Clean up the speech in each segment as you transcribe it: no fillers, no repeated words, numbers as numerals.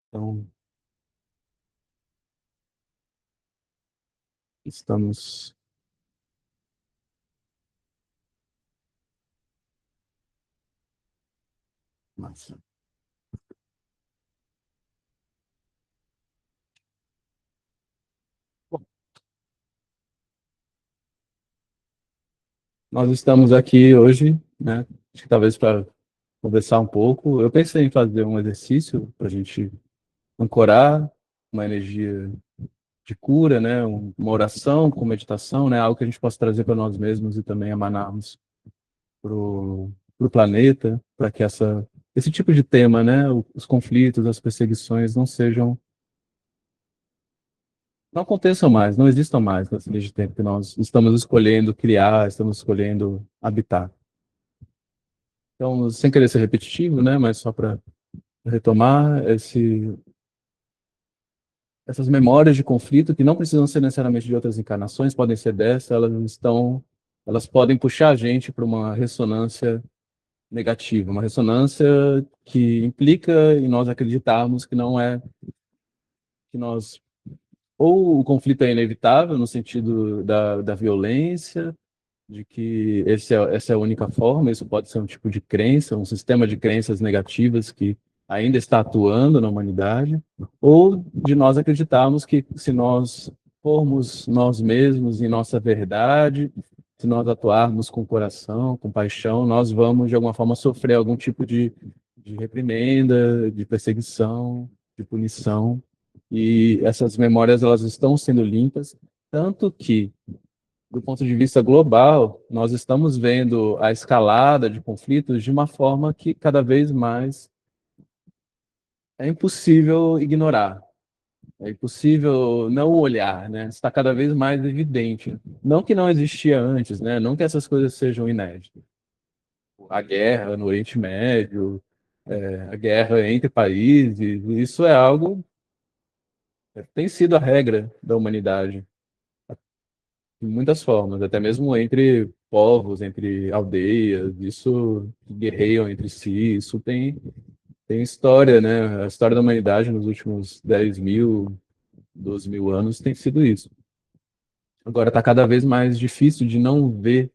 Então, estamos. Massa. Bom, nós estamos aqui hoje, né? Acho que talvez para conversar um pouco. Eu pensei em fazer um exercício para a gente ancorar uma energia de cura, né? Uma oração com meditação, né? Algo que a gente possa trazer para nós mesmos e também emanarmos para o planeta, para que esse tipo de tema, né? Os conflitos, as perseguições não aconteçam mais, não existam mais nesse meio de tempo que nós estamos escolhendo criar, estamos escolhendo habitar. Então, sem querer ser repetitivo, né, mas só para retomar essas memórias de conflito que não precisam ser necessariamente de outras encarnações, podem ser dessa, elas podem puxar a gente para uma ressonância negativa, uma ressonância que implica em nós acreditarmos que não é que nós ou o conflito é inevitável no sentido da violência, de que essa é a única forma, isso pode ser um tipo de crença, um sistema de crenças negativas que ainda está atuando na humanidade, ou de nós acreditarmos que se nós formos nós mesmos em nossa verdade, se nós atuarmos com coração, com paixão, nós vamos de alguma forma sofrer algum tipo de reprimenda, de perseguição, de punição, e essas memórias elas estão sendo limpas, tanto que do ponto de vista global, nós estamos vendo a escalada de conflitos de uma forma que cada vez mais é impossível ignorar, é impossível não olhar, né? Está cada vez mais evidente. Não que não existia antes, né? Não que essas coisas sejam inéditas. A guerra no Oriente Médio, a guerra entre países, isso é algo tem sido a regra da humanidade de muitas formas, até mesmo entre povos, entre aldeias, isso guerreiam entre si, isso tem história, né? A história da humanidade nos últimos 10.000, 12.000 anos tem sido isso. Agora está cada vez mais difícil de não ver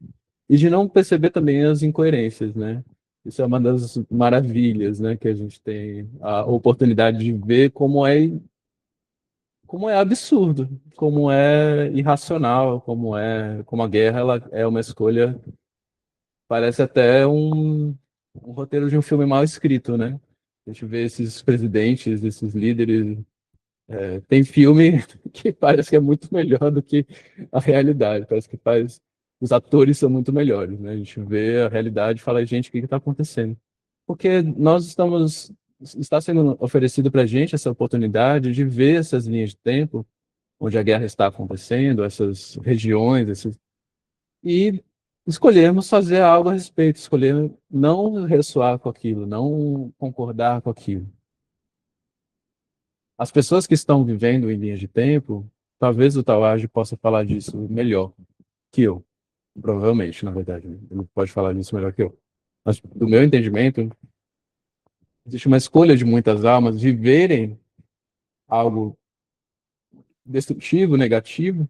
e de não perceber também as incoerências, né? Isso é uma das maravilhas, né, que a gente tem a oportunidade de ver como é absurdo, como é irracional, como a guerra ela é uma escolha, parece até um roteiro de um filme mal escrito, né? A gente vê esses presidentes, esses líderes, tem filme que parece que é muito melhor do que a realidade, parece que os atores são muito melhores, né? A gente vê a realidade e fala, gente, o que está acontecendo? Porque está sendo oferecido para a gente essa oportunidade de ver essas linhas de tempo onde a guerra está acontecendo, essas regiões, e escolhermos fazer algo a respeito, escolher não ressoar com aquilo, não concordar com aquilo. As pessoas que estão vivendo em linhas de tempo, talvez o Tawage possa falar disso melhor que eu, provavelmente, na verdade, né? Ele pode falar disso melhor que eu. Mas, do meu entendimento, existe uma escolha de muitas almas viverem algo destrutivo, negativo,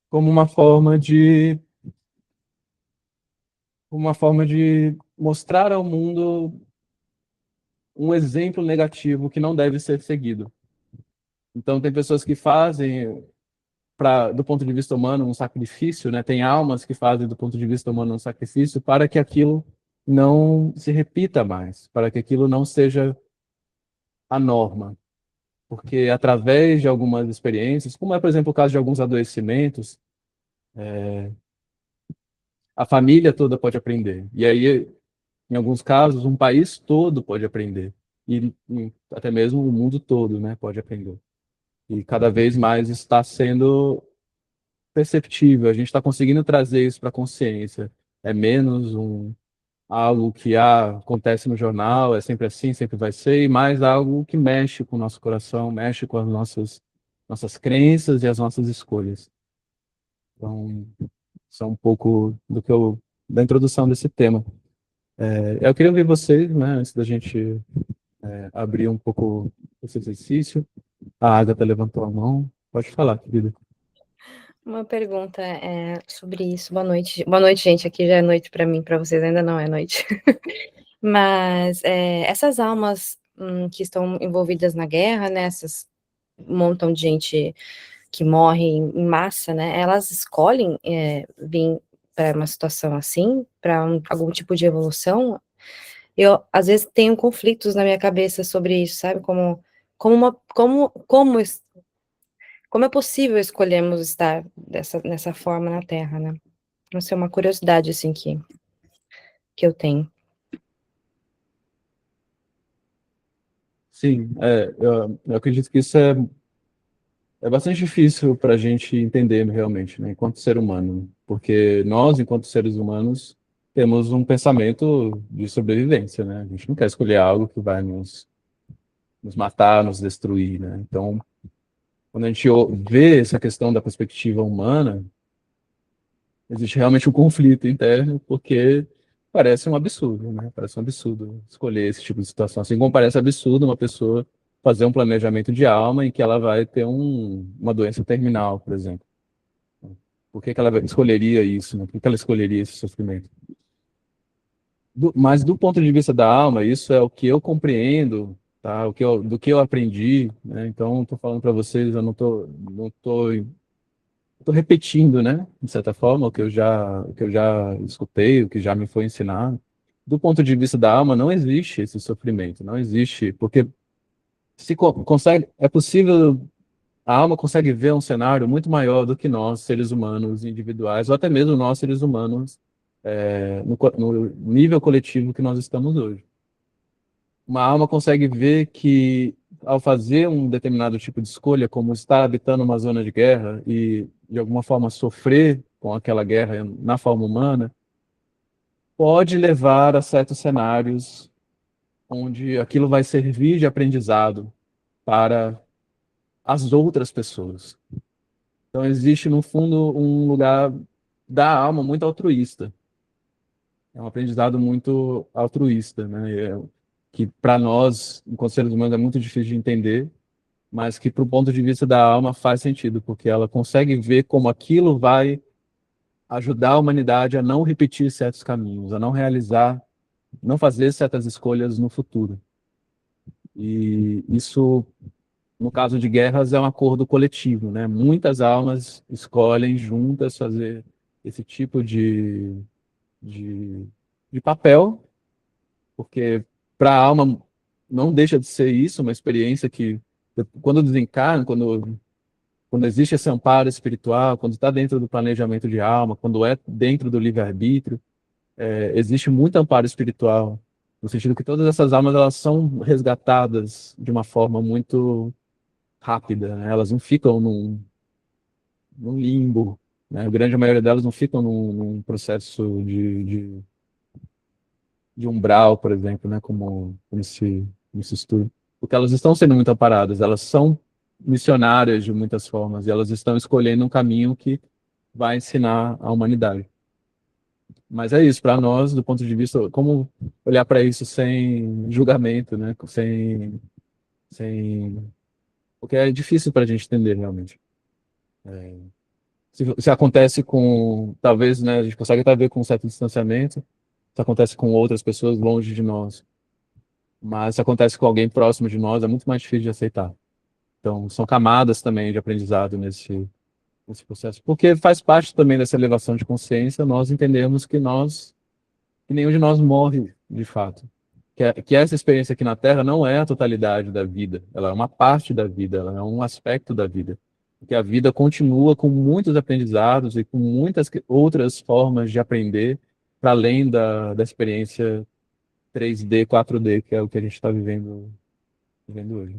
como uma forma de mostrar ao mundo um exemplo negativo que não deve ser seguido. Então, tem pessoas que fazem, do ponto de vista humano, um sacrifício, né? Tem almas que fazem, do ponto de vista humano, um sacrifício para que aquilo não se repita mais, para que aquilo não seja a norma. Porque através de algumas experiências, como é, por exemplo, o caso de alguns adoecimentos, a família toda pode aprender. E aí, em alguns casos, um país todo pode aprender. E até mesmo o mundo todo, né, pode aprender. E cada vez mais está sendo perceptível. A gente está conseguindo trazer isso para a consciência. É menos algo que acontece no jornal, é sempre assim, sempre vai ser, e mais algo que mexe com o nosso coração, mexe com as nossas crenças e as nossas escolhas. Então, isso é um pouco da introdução desse tema. Eu queria ouvir vocês, né, antes da gente abrir um pouco esse exercício. A Agatha levantou a mão. Pode falar, querida. Uma pergunta sobre isso. Boa noite. Boa noite, gente. Aqui já é noite para mim, para vocês ainda não é noite. Mas essas almas que estão envolvidas na guerra, né? Essas montão de gente que morre em massa, né? Elas escolhem vir para uma situação assim, para algum tipo de evolução. Eu às vezes tenho conflitos na minha cabeça sobre isso, sabe? Como é possível escolhermos estar nessa forma na Terra, né? Isso é uma curiosidade, assim, que eu tenho. Sim, eu acredito que isso é bastante difícil para a gente entender realmente, né, enquanto ser humano, porque nós, enquanto seres humanos, temos um pensamento de sobrevivência, né? A gente não quer escolher algo que vai nos matar, nos destruir, né? Então, quando a gente vê essa questão da perspectiva humana, existe realmente um conflito interno, porque parece um absurdo, né? Parece um absurdo escolher esse tipo de situação. Assim como parece absurdo uma pessoa fazer um planejamento de alma em que ela vai ter uma doença terminal, por exemplo. Por que que ela escolheria isso, né? Por que que ela escolheria esse sofrimento? Mas do ponto de vista da alma, isso é o que eu compreendo, tá? Do que eu aprendi, né? Então, estou falando para vocês, eu não tô repetindo, né? De certa forma, o que eu já escutei, o que já me foi ensinado. Do ponto de vista da alma, não existe esse sofrimento, não existe, porque se consegue, é possível, a alma consegue ver um cenário muito maior do que nós, seres humanos individuais, ou até mesmo nós, seres humanos, no nível coletivo que nós estamos hoje. Uma alma consegue ver que, ao fazer um determinado tipo de escolha, como estar habitando uma zona de guerra e, de alguma forma, sofrer com aquela guerra na forma humana, pode levar a certos cenários onde aquilo vai servir de aprendizado para as outras pessoas. Então, existe, no fundo, um lugar da alma muito altruísta. É um aprendizado muito altruísta, né? Que para nós, enquanto seres humanos, é muito difícil de entender, mas que, para o ponto de vista da alma, faz sentido, porque ela consegue ver como aquilo vai ajudar a humanidade a não repetir certos caminhos, a não realizar, não fazer certas escolhas no futuro. E isso, no caso de guerras, é um acordo coletivo, né? Muitas almas escolhem juntas fazer esse tipo de, de papel, porque para a alma não deixa de ser isso, uma experiência que, quando desencarna, quando existe esse amparo espiritual, quando está dentro do planejamento de alma, quando é dentro do livre-arbítrio, existe muito amparo espiritual, no sentido que todas essas almas elas são resgatadas de uma forma muito rápida, né? Elas não ficam num limbo, né? A grande maioria delas não ficam num processo de umbral, por exemplo, né? Como se estuda, porque elas estão sendo muito amparadas, elas são missionárias de muitas formas, e elas estão escolhendo um caminho que vai ensinar a humanidade. Mas é isso, para nós, do ponto de vista, como olhar para isso sem julgamento, né? Sem, porque é difícil para a gente entender realmente. Se acontece com, talvez, né, a gente consegue até ver com um certo distanciamento, se acontece com outras pessoas longe de nós, mas se acontece com alguém próximo de nós, é muito mais difícil de aceitar. Então, são camadas também de aprendizado nesse processo, porque faz parte também dessa elevação de consciência, nós entendemos que nenhum de nós morre de fato. Que essa experiência aqui na Terra não é a totalidade da vida, ela é uma parte da vida, ela é um aspecto da vida. Que a vida continua com muitos aprendizados e com muitas outras formas de aprender, para além da experiência 3D, 4D, que é o que a gente está vivendo hoje.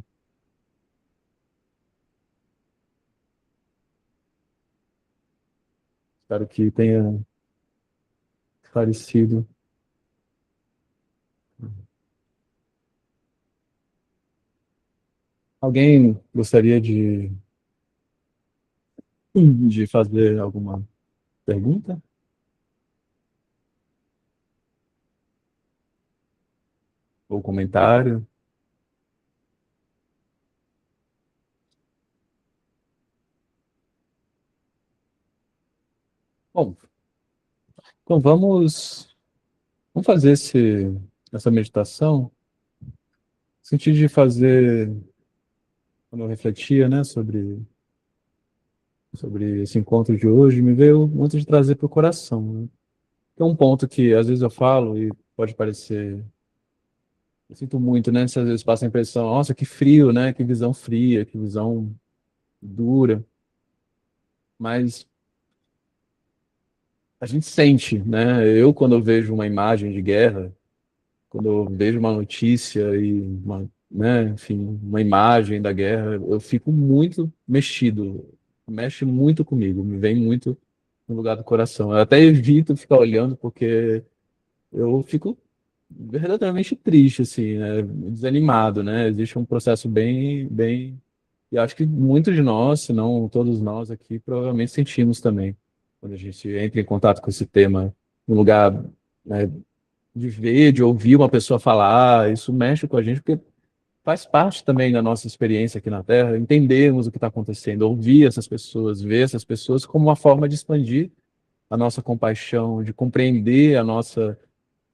Espero que tenha esclarecido. Alguém gostaria de fazer alguma pergunta ou comentário? Bom, então vamos fazer essa meditação, no sentido de fazer, quando eu refletia, né, sobre esse encontro de hoje, me veio muito de trazer para o coração, né? Que é um ponto que às vezes eu falo e pode parecer. Eu sinto muito, né? Se às vezes passa a impressão, nossa, que frio, né? Que visão fria, que visão dura. Mas a gente sente, né? Eu, quando eu vejo uma imagem de guerra, quando eu vejo uma notícia e né, enfim, uma imagem da guerra, eu fico muito mexido. Mexe muito comigo, me vem muito no lugar do coração. Eu até evito ficar olhando, porque eu fico verdadeiramente triste, assim, né? Desanimado, né? Existe um processo bem. E acho que muitos de nós, se não todos nós aqui, provavelmente sentimos também, quando a gente entra em contato com esse tema, no lugar, né, de ver, de ouvir uma pessoa falar, isso mexe com a gente, porque faz parte também da nossa experiência aqui na Terra, entendermos o que está acontecendo, ouvir essas pessoas, ver essas pessoas como uma forma de expandir a nossa compaixão, de compreender a nossa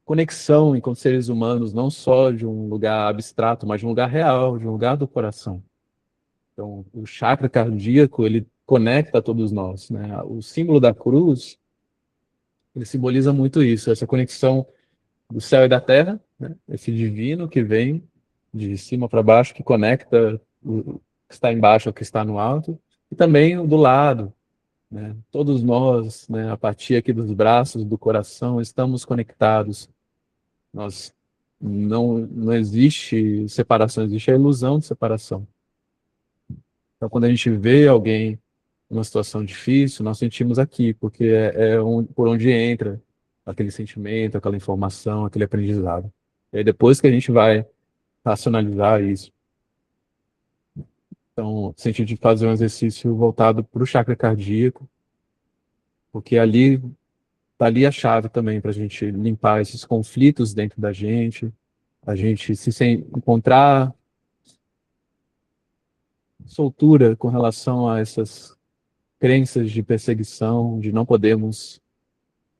conexão enquanto seres humanos, não só de um lugar abstrato, mas de um lugar real, de um lugar do coração. Então, o chakra cardíaco, ele conecta a todos nós, né? O símbolo da cruz, ele simboliza muito isso, essa conexão do céu e da terra, né? Esse divino que vem de cima para baixo, que conecta o que está embaixo ao que está no alto, e também o do lado, né? Todos nós, né, a partir aqui dos braços, do coração, estamos conectados. Nós não existe separação, existe a ilusão de separação. Então, quando a gente vê alguém numa situação difícil, nós sentimos aqui, porque por onde entra aquele sentimento, aquela informação, aquele aprendizado. E aí depois que a gente vai racionalizar isso, então, sentido de fazer um exercício voltado para o chakra cardíaco, porque ali tá ali a chave também para a gente limpar esses conflitos dentro da gente, a gente encontrar soltura com relação a essas crenças de perseguição, de não podemos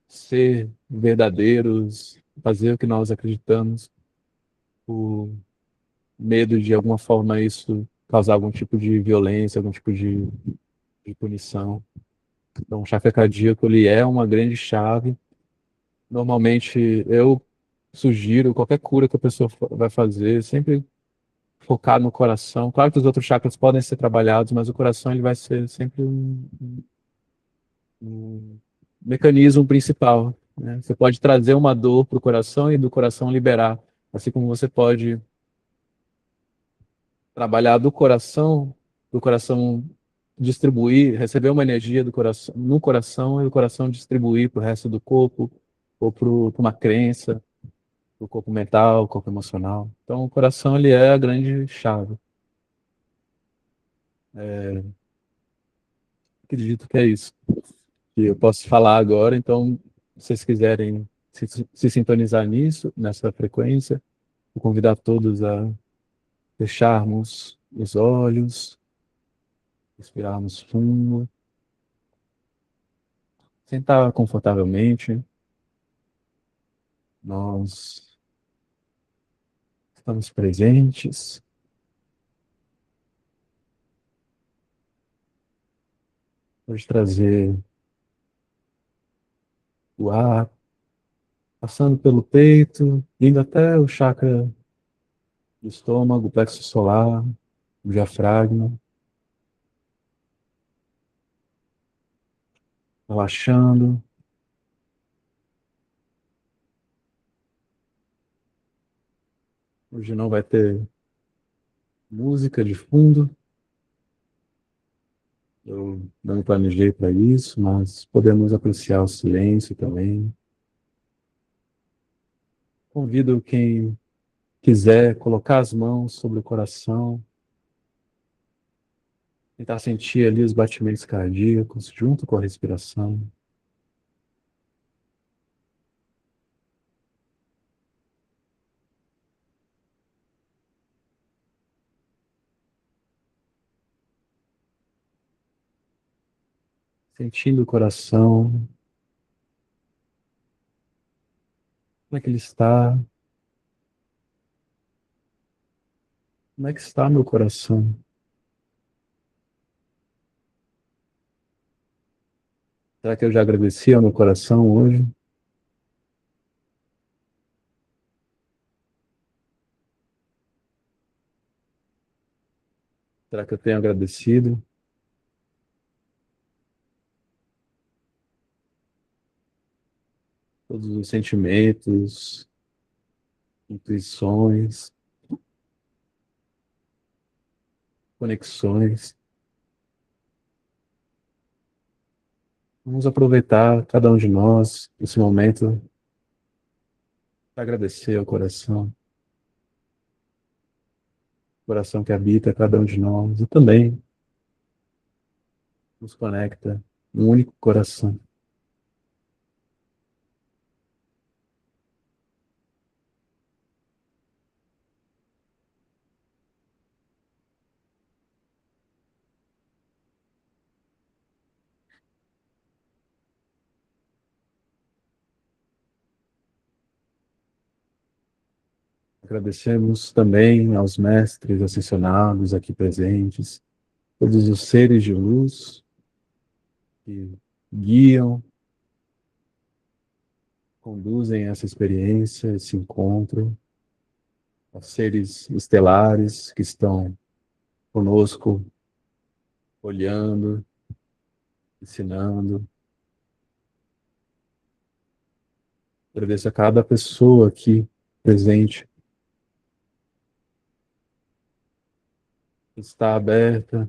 ser verdadeiros, fazer o que nós acreditamos, o medo de alguma forma isso causar algum tipo de violência, algum tipo de punição. Então, o chakra cardíaco ele é uma grande chave. Normalmente, eu sugiro qualquer cura que a pessoa vai fazer, sempre focar no coração. Claro que os outros chakras podem ser trabalhados, mas o coração ele vai ser sempre um mecanismo principal, né? Você pode trazer uma dor para o coração e do coração liberar, assim como você pode trabalhar do coração distribuir, receber uma energia do coração no coração e o coração distribuir para o resto do corpo ou para uma crença, para o corpo mental, corpo emocional. Então, o coração ele é a grande chave. Acredito que é isso que eu posso falar agora. Então, se vocês quiserem se sintonizar nisso, nessa frequência, vou convidar todos a fecharmos os olhos, respirarmos fundo, sentar confortavelmente. Nós estamos presentes. Pode trazer o ar passando pelo peito, indo até o chakra do estômago, o plexo solar, o diafragma, relaxando. Hoje não vai ter música de fundo. Eu não me planejei para isso, mas podemos apreciar o silêncio também. Convido quem quiser colocar as mãos sobre o coração, tentar sentir ali os batimentos cardíacos junto com a respiração. Sentindo o coração, Como é que ele está? Como é que está meu coração? Será que eu já agradeci ao meu coração hoje? Será que eu tenho agradecido todos os sentimentos, intuições, conexões? Vamos aproveitar, cada um de nós, esse momento, para agradecer ao coração que habita cada um de nós e também nos conecta num único coração. Agradecemos também aos mestres ascensionados aqui presentes, todos os seres de luz que guiam, conduzem essa experiência, esse encontro, aos seres estelares que estão conosco, olhando, ensinando. Agradeço a cada pessoa aqui presente, que está aberta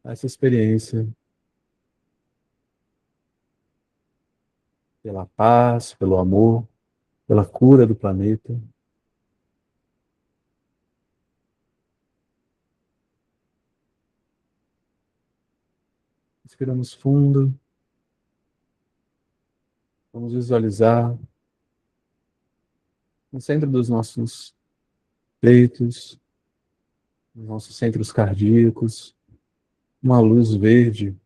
a essa experiência pela paz, pelo amor, pela cura do planeta. Respiramos fundo, vamos visualizar no centro dos nossos peitos, nos nossos centros cardíacos, uma luz verde.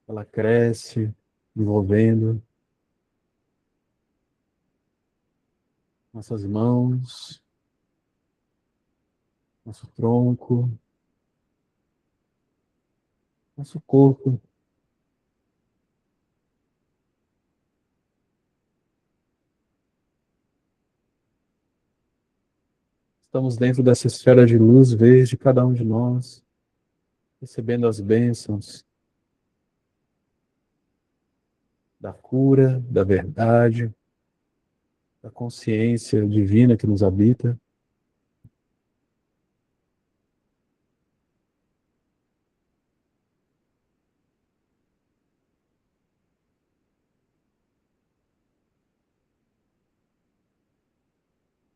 Ela cresce, envolvendo nossas mãos, nosso tronco, nosso corpo. Estamos dentro dessa esfera de luz verde, cada um de nós, recebendo as bênçãos da cura, da verdade, da consciência divina que nos habita.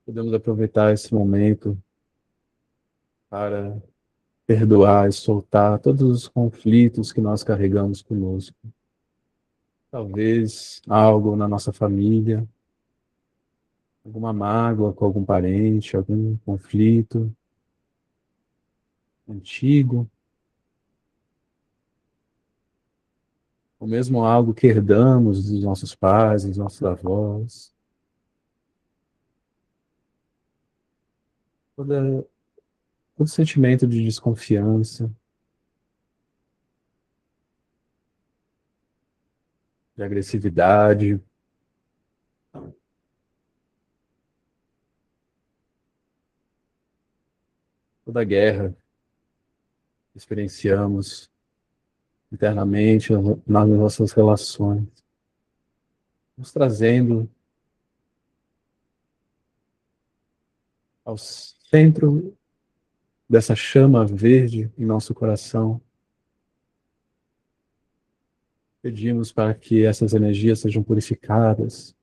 Podemos aproveitar esse momento para perdoar e soltar todos os conflitos que nós carregamos conosco. Talvez algo na nossa família, alguma mágoa com algum parente, algum conflito antigo, ou mesmo algo que herdamos dos nossos pais, dos nossos avós. Todo sentimento de desconfiança, de agressividade, toda guerra que experienciamos internamente nas nossas relações, nos trazendo ao centro dessa chama verde em nosso coração. Pedimos para que essas energias sejam purificadas.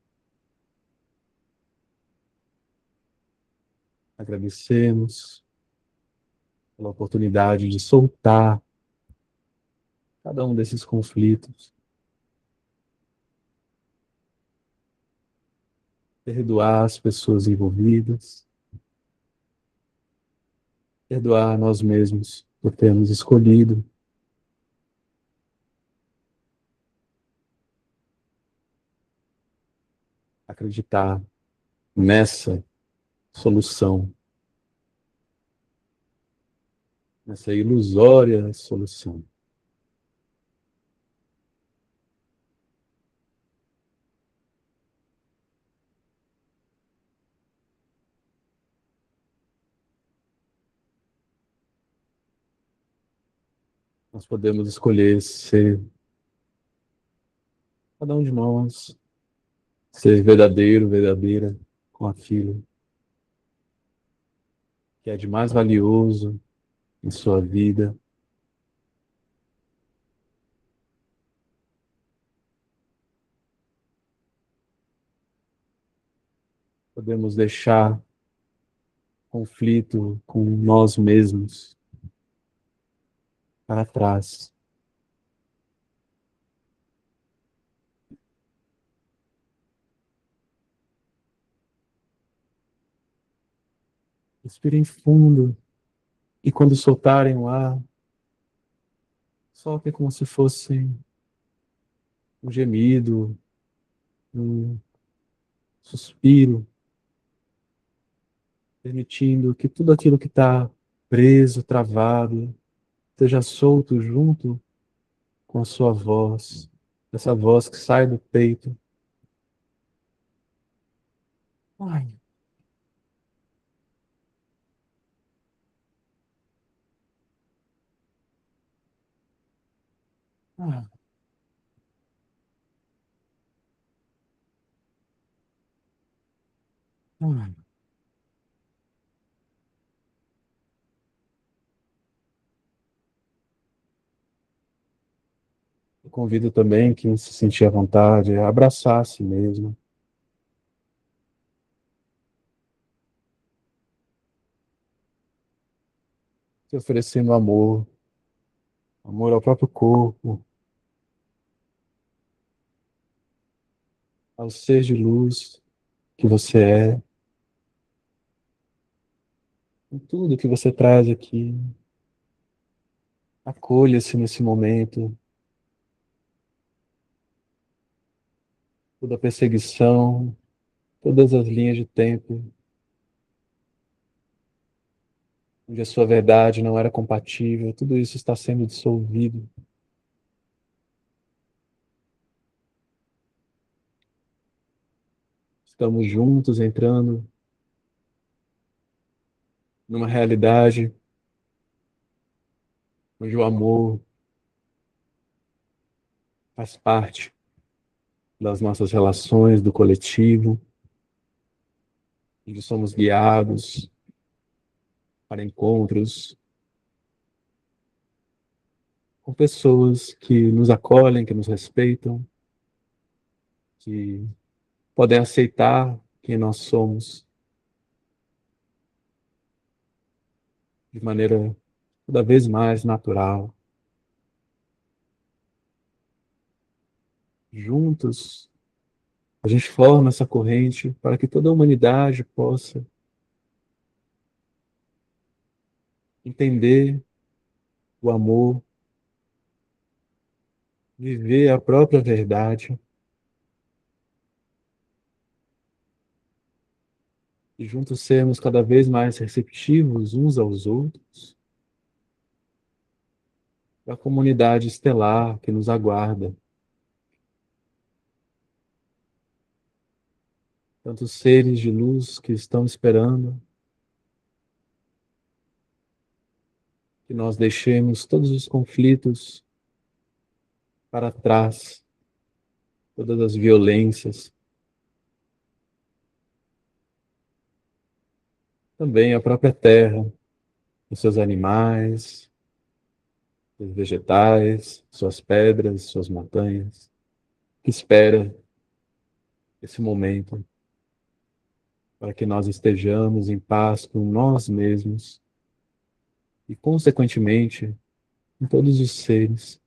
Agradecemos pela oportunidade de soltar cada um desses conflitos, perdoar as pessoas envolvidas, perdoar nós mesmos por termos escolhido acreditar nessa solução, nessa ilusória solução. Nós podemos escolher ser, cada um de nós, ser verdadeiro, verdadeira com aquilo que é de mais valioso em sua vida. Podemos deixar conflito com nós mesmos para trás. Respirem fundo e quando soltarem o ar, soltem como se fosse um gemido, um suspiro, permitindo que tudo aquilo que está preso, travado, seja solto junto com a sua voz, essa voz que sai do peito. Ai, ai, ai. Eu convido também quem se sentir à vontade a abraçar a si mesmo, se oferecendo amor, amor ao próprio corpo, ao ser de luz que você é, com tudo que você traz aqui. Acolha-se nesse momento, toda a perseguição, todas as linhas de tempo, onde a sua verdade não era compatível, tudo isso está sendo dissolvido. Estamos juntos entrando numa realidade onde o amor faz parte das nossas relações, do coletivo, onde somos guiados para encontros com pessoas que nos acolhem, que nos respeitam, que podem aceitar quem nós somos de maneira cada vez mais natural. Juntos, a gente forma essa corrente para que toda a humanidade possa entender o amor, viver a própria verdade e juntos sermos cada vez mais receptivos uns aos outros, da comunidade estelar que nos aguarda. Tantos seres de luz que estão esperando que nós deixemos todos os conflitos para trás, todas as violências, também a própria terra, os seus animais, os vegetais, suas pedras, suas montanhas, que espera esse momento para que nós estejamos em paz com nós mesmos e, consequentemente, com todos os seres.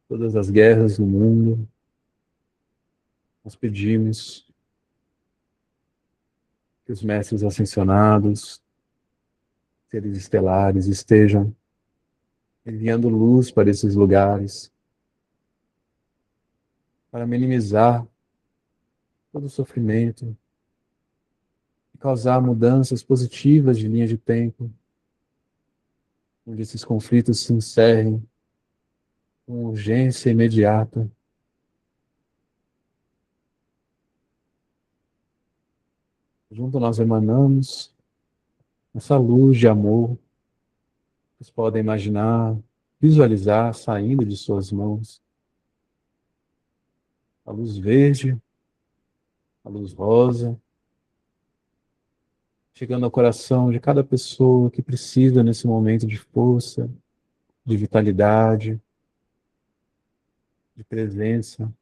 Todas as guerras do mundo, nós pedimos que os mestres ascensionados, seres estelares, estejam enviando luz para esses lugares, para minimizar todo o sofrimento e causar mudanças positivas de linha de tempo, onde esses conflitos se encerrem com urgência imediata. Junto nós emanamos essa luz de amor. Vocês podem imaginar, visualizar saindo de suas mãos a luz verde, a luz rosa, chegando ao coração de cada pessoa que precisa nesse momento de força, de vitalidade, de presença.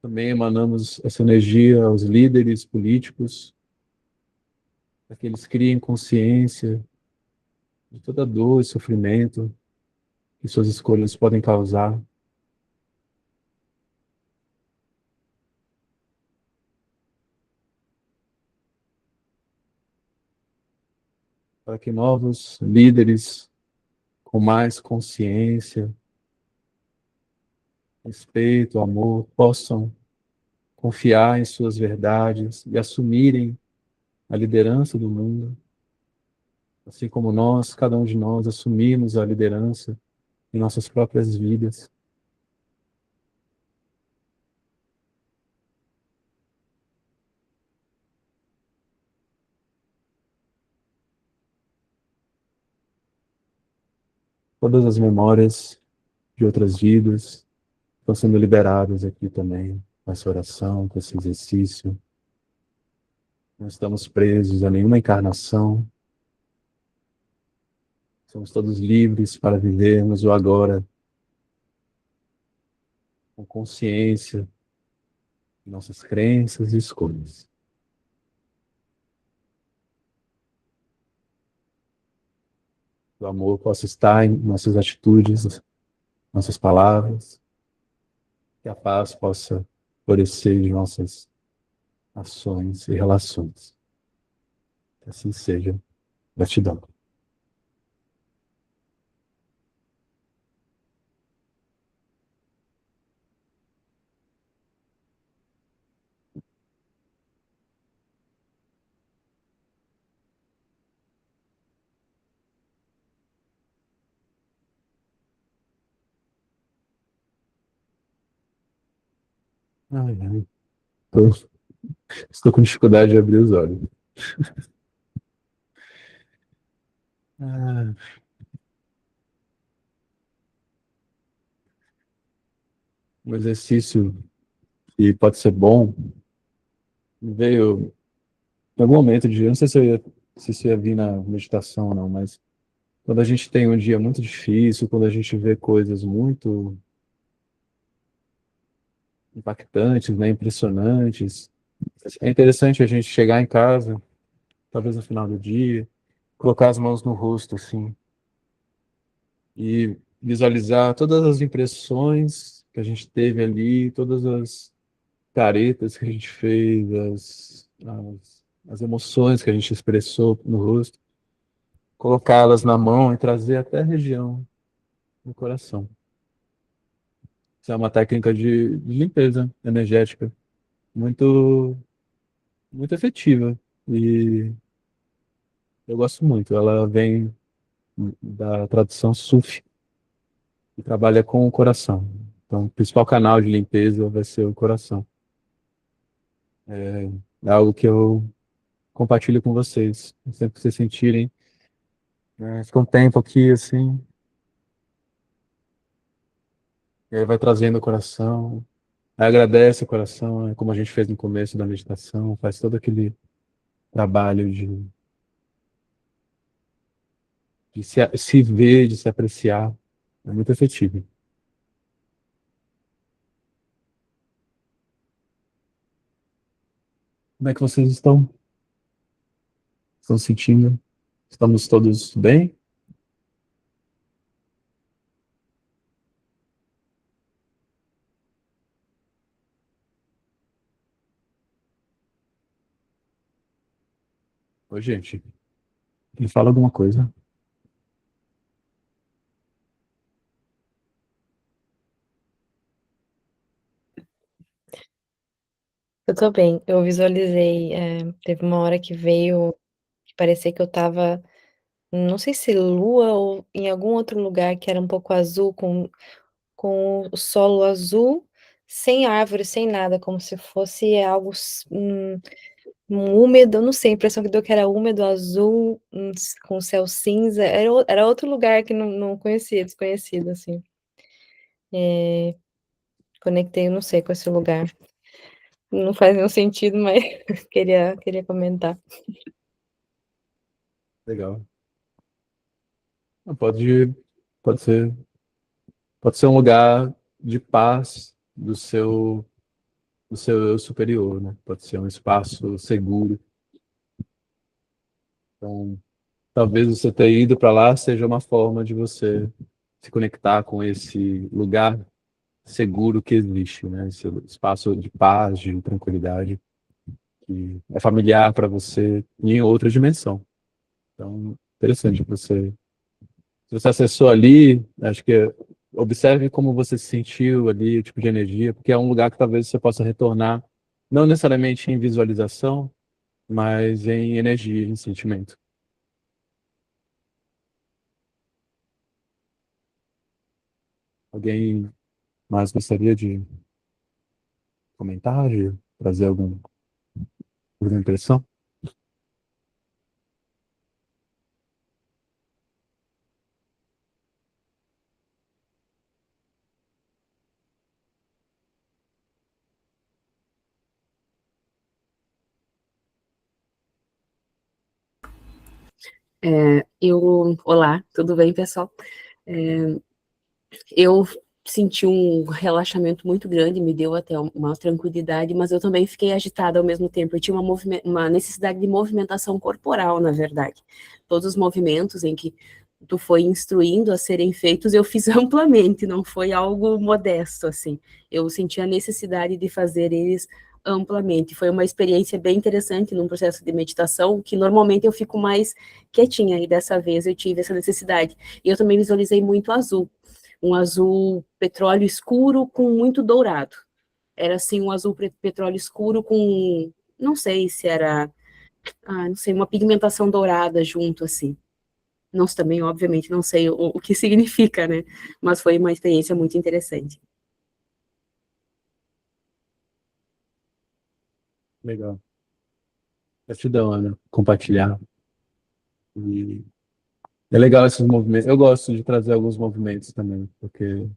Também emanamos essa energia aos líderes políticos, para que eles criem consciência de toda dor e sofrimento que suas escolhas podem causar, para que novos líderes com mais consciência, respeito, amor, possam confiar em suas verdades e assumirem a liderança do mundo, assim como nós, cada um de nós, assumimos a liderança em nossas próprias vidas. Todas as memórias de outras vidas estão sendo liberadas aqui também, com essa oração, com esse exercício. Não estamos presos a nenhuma encarnação. Somos todos livres para vivermos o agora com consciência de nossas crenças e escolhas. Que o amor possa estar em nossas atitudes, nossas palavras, que a paz possa florescer em nossas ações e relações. Que assim seja. Gratidão. Ai, ai. Tô- Estou com dificuldade de abrir os olhos. Ah, um exercício que pode ser bom veio em algum momento de. Eu não sei se isso ia vir na meditação ou não, mas quando a gente tem um dia muito difícil, quando a gente vê coisas muito impactantes, né, impressionantes, é interessante a gente chegar em casa, talvez no final do dia, colocar as mãos no rosto, assim, e visualizar todas as impressões que a gente teve ali, todas as caretas que a gente fez, as emoções que a gente expressou no rosto, colocá-las na mão e trazer até a região do coração. Isso é uma técnica de limpeza energética muito, muito efetiva e eu gosto muito. Ela vem da tradução Sufi, que trabalha com o coração. Então, o principal canal de limpeza vai ser o coração. É algo que eu compartilho com vocês. Sempre que vocês sentirem, né, fica um tempo aqui assim, e aí vai trazendo o coração, aí agradece o coração, né, como a gente fez no começo da meditação, faz todo aquele trabalho de se ver, de se apreciar. É muito efetivo. Como é que vocês estão? Estão sentindo? Estamos todos bem? Oi, gente. Me fala alguma coisa. Eu tô bem, eu visualizei, teve uma hora que veio, que parecia que eu estava, não sei se lua ou em algum outro lugar que era um pouco azul, com o solo azul, sem árvore, sem nada, como se fosse algo úmido, eu não sei, a impressão que deu que era úmido, azul, com céu cinza, era outro lugar que não conhecia, desconhecido, assim. Conectei, eu não sei, com esse lugar. Não faz nenhum sentido, mas queria comentar. Legal. Ah, pode ser, pode ser um lugar de paz do seu eu superior, né? Pode ser um espaço seguro. Então, talvez você ter ido para lá seja uma forma de você se conectar com esse lugar seguro que existe, né? Esse espaço de paz, de tranquilidade, que é familiar para você em outra dimensão. Então, interessante você. Se você acessou ali, acho que observe como você se sentiu ali, o tipo de energia, porque é um lugar que talvez você possa retornar, não necessariamente em visualização, mas em energia, em sentimento. Alguém mais gostaria de comentar, de trazer alguma impressão? Olá, tudo bem, pessoal? É, eu senti um relaxamento muito grande, me deu até uma tranquilidade, mas eu também fiquei agitada ao mesmo tempo. Eu tinha uma necessidade de movimentação corporal, na verdade. Todos os movimentos em que tu foi instruindo a serem feitos, eu fiz amplamente, não foi algo modesto, assim. Eu senti a necessidade de fazer eles amplamente. Foi uma experiência bem interessante num processo de meditação, que normalmente eu fico mais quietinha, e dessa vez eu tive essa necessidade. E eu também visualizei muito azul, um azul petróleo escuro com muito dourado. Era assim um azul petróleo escuro com, não sei se era, não sei, uma pigmentação dourada junto assim. Não, também, obviamente, não sei o que significa, né? Mas foi uma experiência muito interessante. Legal. Gratidão, Ana, compartilhar. E é legal esses movimentos. Eu gosto de trazer alguns movimentos também, porque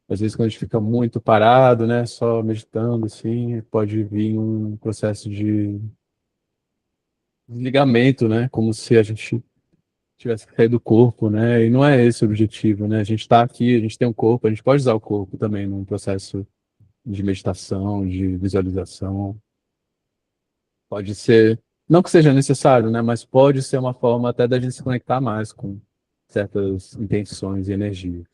às vezes quando a gente fica muito parado, né, só meditando assim, pode vir um processo de desligamento, né, como se a gente tivesse que sair do corpo, né, e não é esse o objetivo, né, a gente está aqui, a gente tem um corpo, a gente pode usar o corpo também num processo de meditação, de visualização, pode ser, não que seja necessário, né, mas pode ser uma forma até da gente se conectar mais com certas intenções e energias,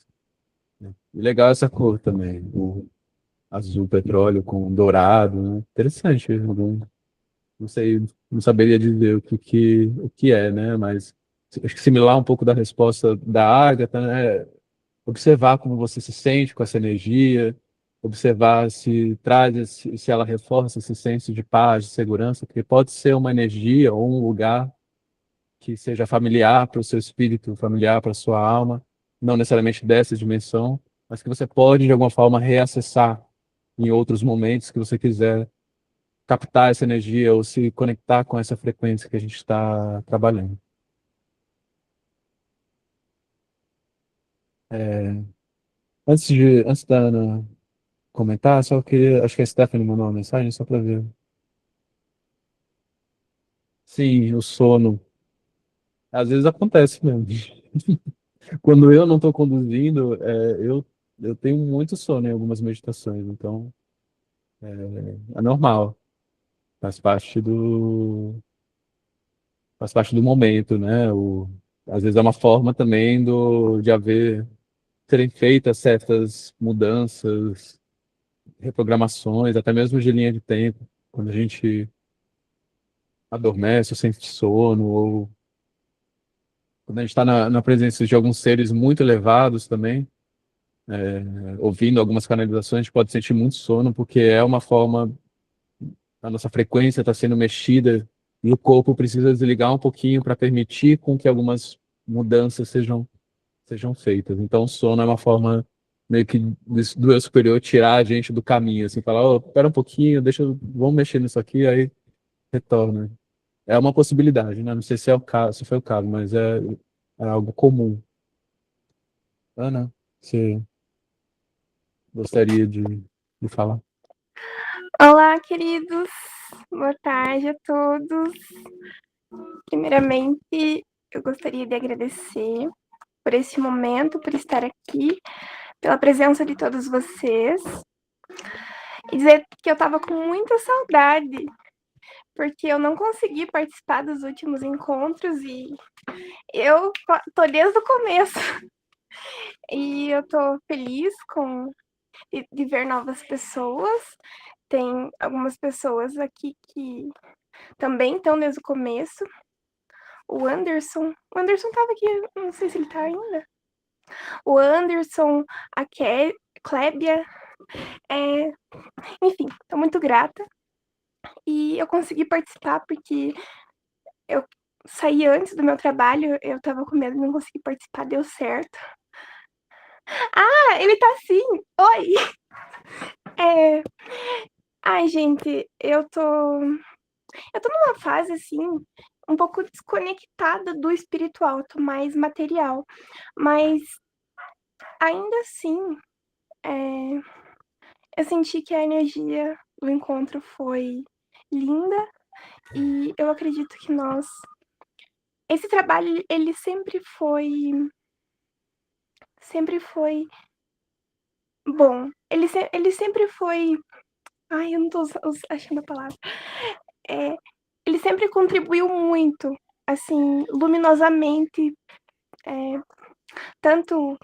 né. E legal essa cor também, o azul petróleo com dourado, né? Interessante, não sei, não saberia dizer o que é, né? Mas acho que similar um pouco da resposta da Agatha, né? Observar como você se sente com essa energia, observar se traz, se ela reforça esse senso de paz, de segurança, porque pode ser uma energia ou um lugar que seja familiar para o seu espírito, familiar para a sua alma, não necessariamente dessa dimensão, mas que você pode, de alguma forma, reacessar em outros momentos que você quiser captar essa energia ou se conectar com essa frequência que a gente está trabalhando. Antes da Ana comentar, só queria, acho que a Stephanie mandou uma mensagem só para ver. Sim, o sono. Às vezes acontece mesmo. Quando eu não estou conduzindo, eu tenho muito sono em algumas meditações, então é normal, faz parte faz parte do momento, né? Às vezes é uma forma também de haver serem feitas certas mudanças, reprogramações, até mesmo de linha de tempo, quando a gente adormece ou sente sono, ou quando a gente está na presença de alguns seres muito elevados também, ouvindo algumas canalizações, a gente pode sentir muito sono, porque é uma forma, a nossa frequência está sendo mexida e o corpo precisa desligar um pouquinho para permitir com que algumas mudanças sejam feitas. Então, o sono é uma forma meio que do eu superior tirar a gente do caminho, assim, falar, oh, espera um pouquinho, vamos mexer nisso aqui, aí retorna. É uma possibilidade, né? Não sei se é o caso, se foi o caso, mas é algo comum. Ana, você gostaria de falar? Olá, queridos. Boa tarde a todos. Primeiramente, eu gostaria de agradecer por esse momento, por estar aqui, pela presença de todos vocês. E dizer que eu estava com muita saudade, porque eu não consegui participar dos últimos encontros e eu tô desde o começo. E eu tô feliz de ver novas pessoas. Tem algumas pessoas aqui que também estão desde o começo. O Anderson estava aqui, não sei se ele tá ainda. O Anderson, a Clébia, enfim, tô muito grata. E eu consegui participar porque eu saí antes do meu trabalho, eu tava com medo de não conseguir participar, deu certo. Ah, ele tá sim! Oi! É... Ai, gente, eu tô numa fase, assim, um pouco desconectada do espiritual, eu tô mais material. Mas, ainda assim, eu senti que a energia do encontro foi linda e eu acredito que esse trabalho, ele sempre foi bom. Ele sempre foi, ai, eu não tô achando a palavra. É, ele sempre contribuiu muito, assim, luminosamente, tanto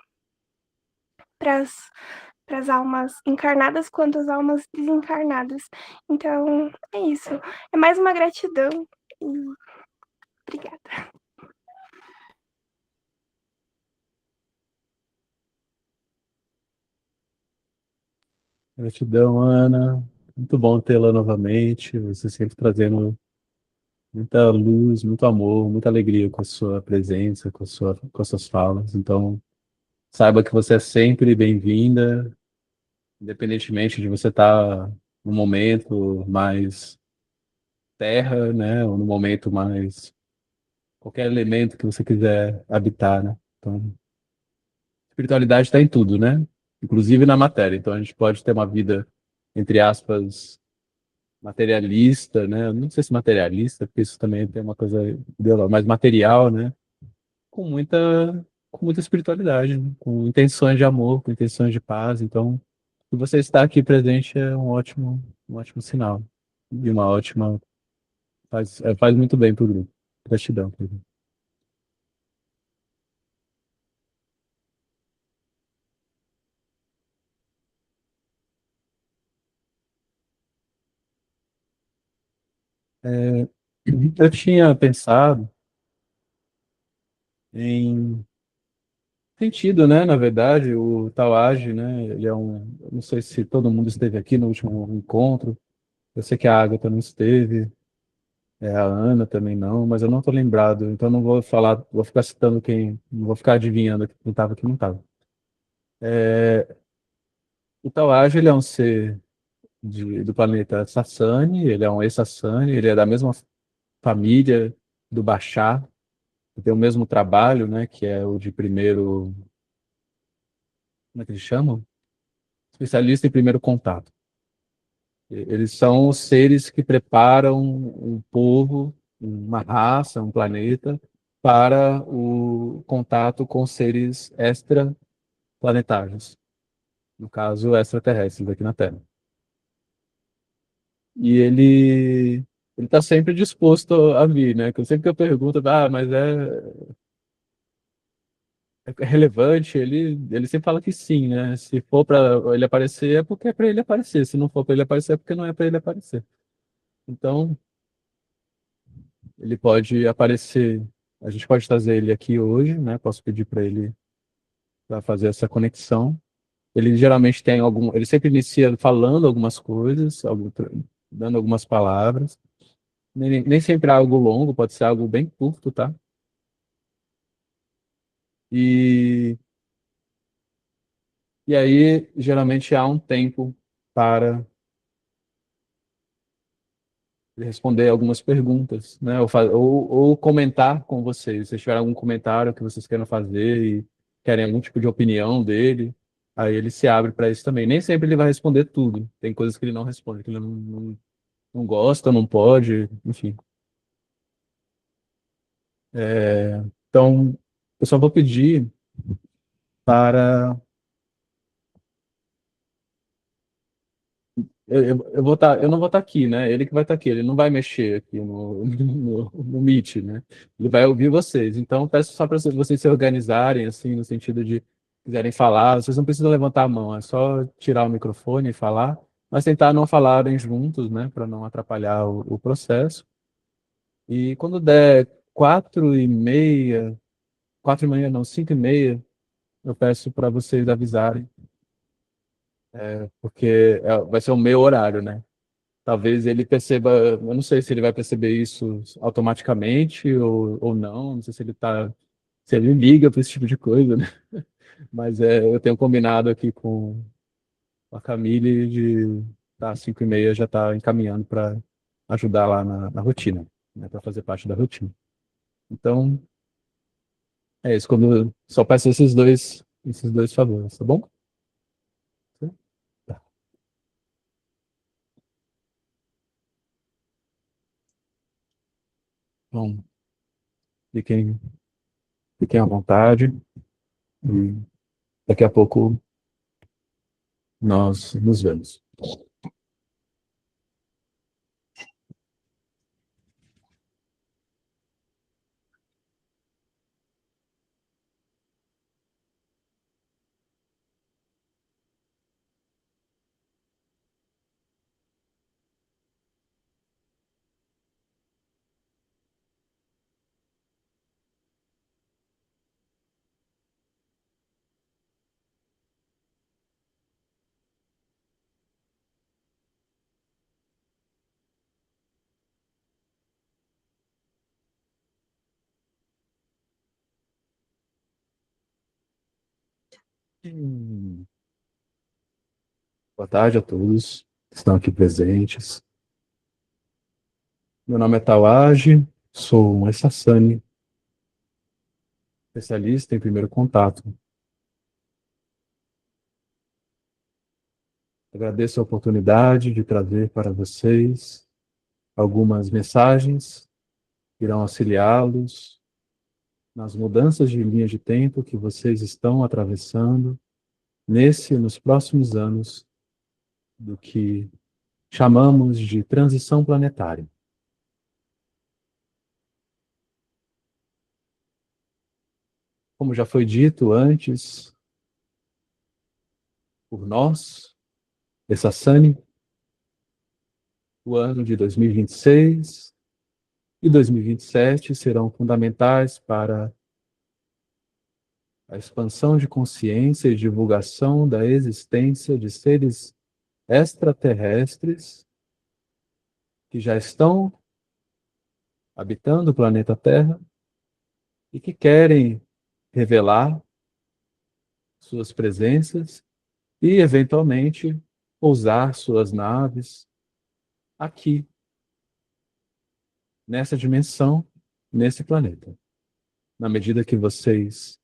para as almas encarnadas quanto as almas desencarnadas. Então, é isso. É mais uma gratidão e obrigada. Gratidão, Ana. Muito bom tê-la novamente. Você sempre trazendo muita luz, muito amor, muita alegria com a sua presença, com as suas falas. Então, saiba que você é sempre bem-vinda, independentemente de você estar no momento mais terra, né, ou no momento mais qualquer elemento que você quiser habitar, né? Então, espiritualidade está em tudo, né? Inclusive na matéria. Então, a gente pode ter uma vida, entre aspas, materialista, né? Não sei se materialista, porque isso também tem uma coisa ideológica, mas material, né? Com muita espiritualidade, né? Com intenções de amor, com intenções de paz. Então, se você está aqui presente é um ótimo sinal e uma ótima faz muito bem para o grupo. Gratidão. Querido. É, eu tinha pensado em sentido, né? Na verdade, o Tawage, né? Ele é eu não sei se todo mundo esteve aqui no último encontro. Eu sei que a Agatha não esteve, a Ana também não, mas eu não estou lembrado. Então não vou falar, vou ficar citando quem, não vou ficar adivinhando quem estava, quem não estava. O Tawage, ele é um ser do planeta Sassani. Ele é um ex-Sassani. Ele é da mesma família do Bashar, que tem o mesmo trabalho, né? Que é o de primeiro, como é que eles chamam? Especialista em primeiro contato. Eles são os seres que preparam um povo, uma raça, um planeta, para o contato com seres extraplanetários, no caso, extraterrestres aqui na Terra. E ele está sempre disposto a vir, né? Sempre que eu pergunto, mas é relevante? Ele sempre fala que sim, né? Se for para ele aparecer, é porque é para ele aparecer. Se não for para ele aparecer, é porque não é para ele aparecer. Então, ele pode aparecer, a gente pode trazer ele aqui hoje, né? Posso pedir para ele para fazer essa conexão. Ele geralmente tem ele sempre inicia falando algumas coisas, dando algumas palavras. Nem sempre é algo longo, pode ser algo bem curto, tá? E, e aí, geralmente, há um tempo para responder algumas perguntas, né? Ou comentar com vocês. Se tiver algum comentário que vocês queiram fazer e querem algum tipo de opinião dele, aí ele se abre para isso também. Nem sempre ele vai responder tudo. Tem coisas que ele não responde, que ele não gosta, não pode, enfim. Então, eu só vou pedir para. Eu não vou estar aqui, né? Ele que vai estar aqui, ele não vai mexer aqui no Meet, né? Ele vai ouvir vocês. Então, peço só para vocês se organizarem, assim, no sentido de quiserem falar. Vocês não precisam levantar a mão, é só tirar o microfone e falar, mas tentar não falarem juntos, né? Para não atrapalhar o processo. E quando der 4h30, 4h30 não, 5h30, eu peço para vocês avisarem, porque vai ser o meu horário, né? Talvez ele perceba, eu não sei se ele vai perceber isso automaticamente ou não sei se ele tá, se ele liga para esse tipo de coisa, né? Mas eu tenho combinado aqui com a Camille de tá, 5h30 já tá encaminhando para ajudar lá na rotina, né? Para fazer parte da rotina. Então, é isso, só peço esses dois favores, tá bom? Tá. Bom, fiquem, fiquem à vontade e daqui a pouco nós nos vemos. Hum. Boa tarde a todos que estão aqui presentes. Meu nome é Tawage, sou um Sassani, especialista em primeiro contato. Agradeço a oportunidade de trazer para vocês algumas mensagens que irão auxiliá-los nas mudanças de linha de tempo que vocês estão atravessando nesse e nos próximos anos do que chamamos de transição planetária. Como já foi dito antes por nós, Sassani, o ano de 2026 e 2027 serão fundamentais para a expansão de consciência e divulgação da existência de seres extraterrestres que já estão habitando o planeta Terra e que querem revelar suas presenças e, eventualmente, pousar suas naves aqui, nessa dimensão, nesse planeta. Na medida que vocês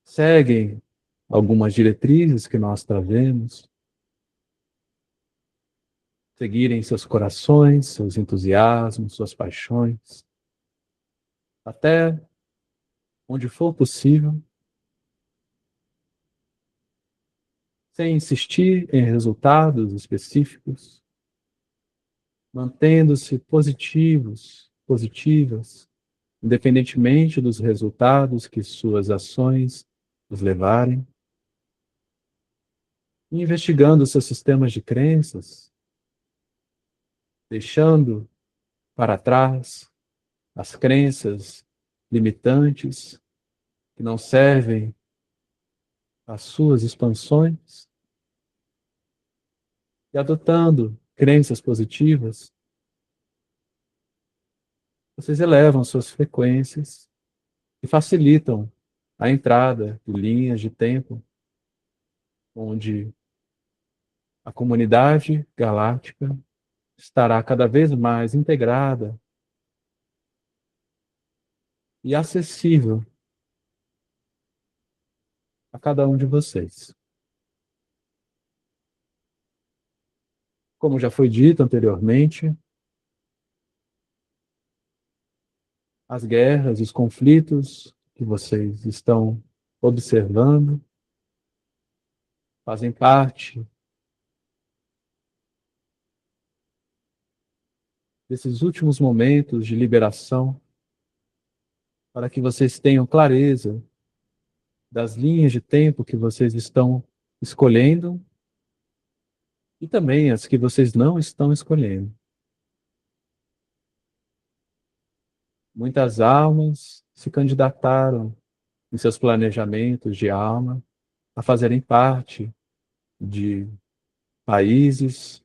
seguem algumas diretrizes que nós trazemos, seguirem seus corações, seus entusiasmos, suas paixões, até onde for possível, sem insistir em resultados específicos, mantendo-se positivas, independentemente dos resultados que suas ações os levarem, e investigando seus sistemas de crenças, deixando para trás as crenças limitantes que não servem às suas expansões e adotando crenças positivas, vocês elevam suas frequências e facilitam a entrada de linhas de tempo onde a comunidade galáctica estará cada vez mais integrada e acessível a cada um de vocês. Como já foi dito anteriormente, as guerras, os conflitos que vocês estão observando fazem parte desses últimos momentos de liberação para que vocês tenham clareza das linhas de tempo que vocês estão escolhendo e também as que vocês não estão escolhendo. Muitas almas se candidataram em seus planejamentos de alma a fazerem parte de países,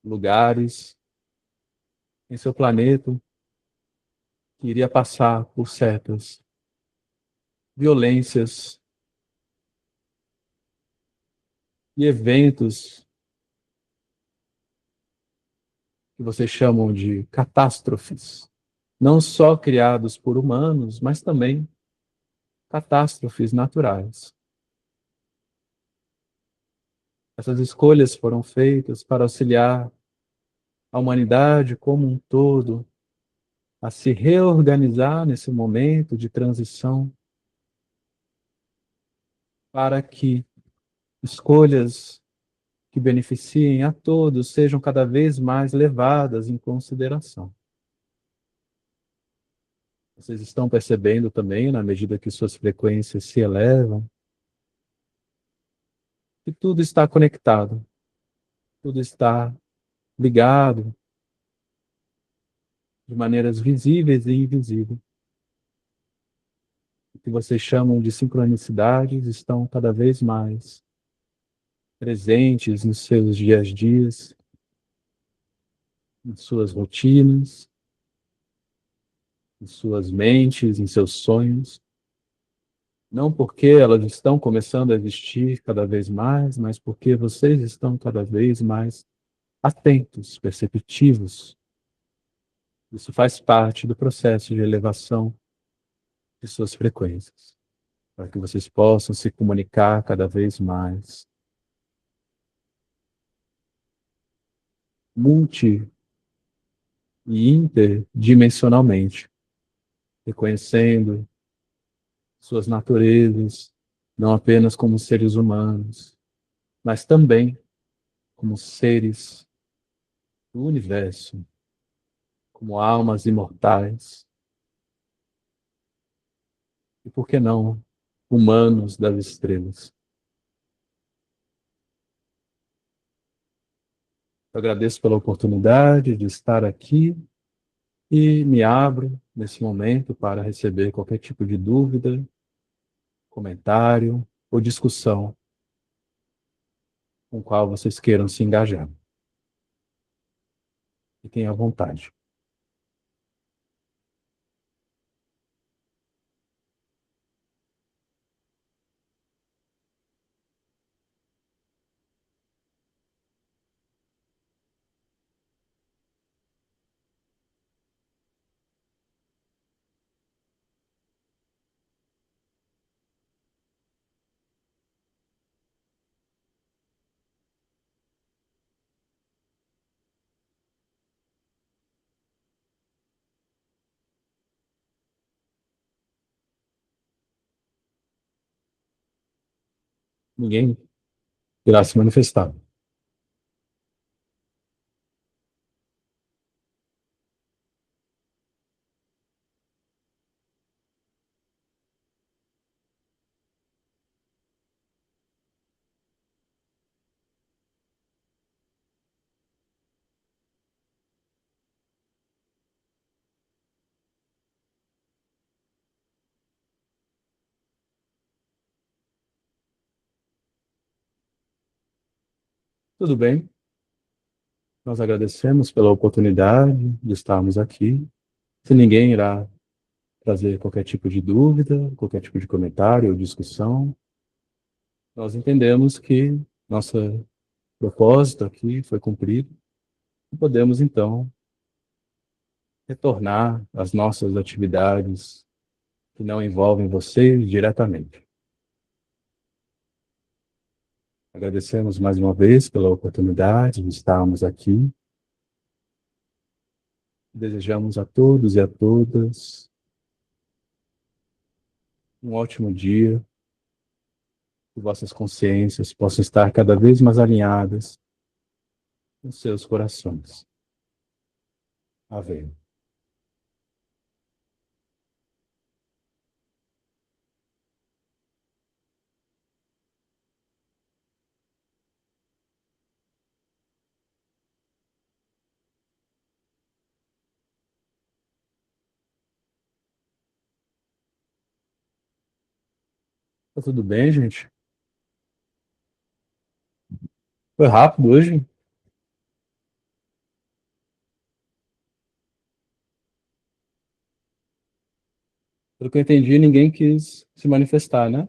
lugares em seu planeta que iria passar por certas violências e eventos que vocês chamam de catástrofes, não só criados por humanos, mas também catástrofes naturais. Essas escolhas foram feitas para auxiliar a humanidade como um todo a se reorganizar nesse momento de transição para que escolhas que beneficiem a todos sejam cada vez mais levadas em consideração. Vocês estão percebendo também, na medida que suas frequências se elevam, que tudo está conectado, tudo está ligado de maneiras visíveis e invisíveis. O que vocês chamam de sincronicidades estão cada vez mais presentes nos seus dias a dias, em suas rotinas, em suas mentes, em seus sonhos. Não porque elas estão começando a existir cada vez mais, mas porque vocês estão cada vez mais atentos, perceptivos. Isso faz parte do processo de elevação de suas frequências, para que vocês possam se comunicar cada vez mais multi e interdimensionalmente, reconhecendo suas naturezas, não apenas como seres humanos, mas também como seres do universo, como almas imortais, e por que não, humanos das estrelas. Eu agradeço pela oportunidade de estar aqui e me abro nesse momento para receber qualquer tipo de dúvida, comentário ou discussão com o qual vocês queiram se engajar. Fiquem à vontade. Ninguém irá se manifestar. Tudo bem. Nós agradecemos pela oportunidade de estarmos aqui. Se ninguém irá trazer qualquer tipo de dúvida, qualquer tipo de comentário ou discussão, nós entendemos que nosso propósito aqui foi cumprido e podemos, então, retornar às nossas atividades que não envolvem vocês diretamente. Agradecemos mais uma vez pela oportunidade de estarmos aqui. Desejamos a todos e a todas um ótimo dia, que vossas consciências possam estar cada vez mais alinhadas com seus corações. Ave. Tá tudo bem, gente? Foi rápido hoje? Pelo que eu entendi, ninguém quis se manifestar, né?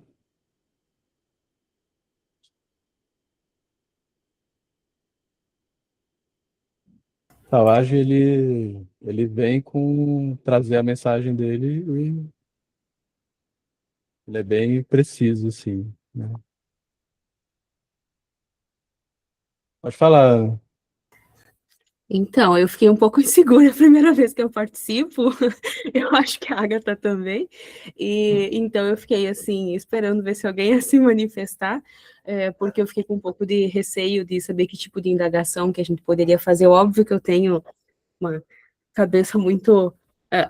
Tawage, ele vem com trazer a mensagem dele e ele é bem preciso, assim, né? Pode falar. Então, eu fiquei um pouco insegura a primeira vez que eu participo, eu acho que a Agatha também, e então eu fiquei assim, esperando ver se alguém ia se manifestar, porque eu fiquei com um pouco de receio de saber que tipo de indagação que a gente poderia fazer. Óbvio que eu tenho uma cabeça muito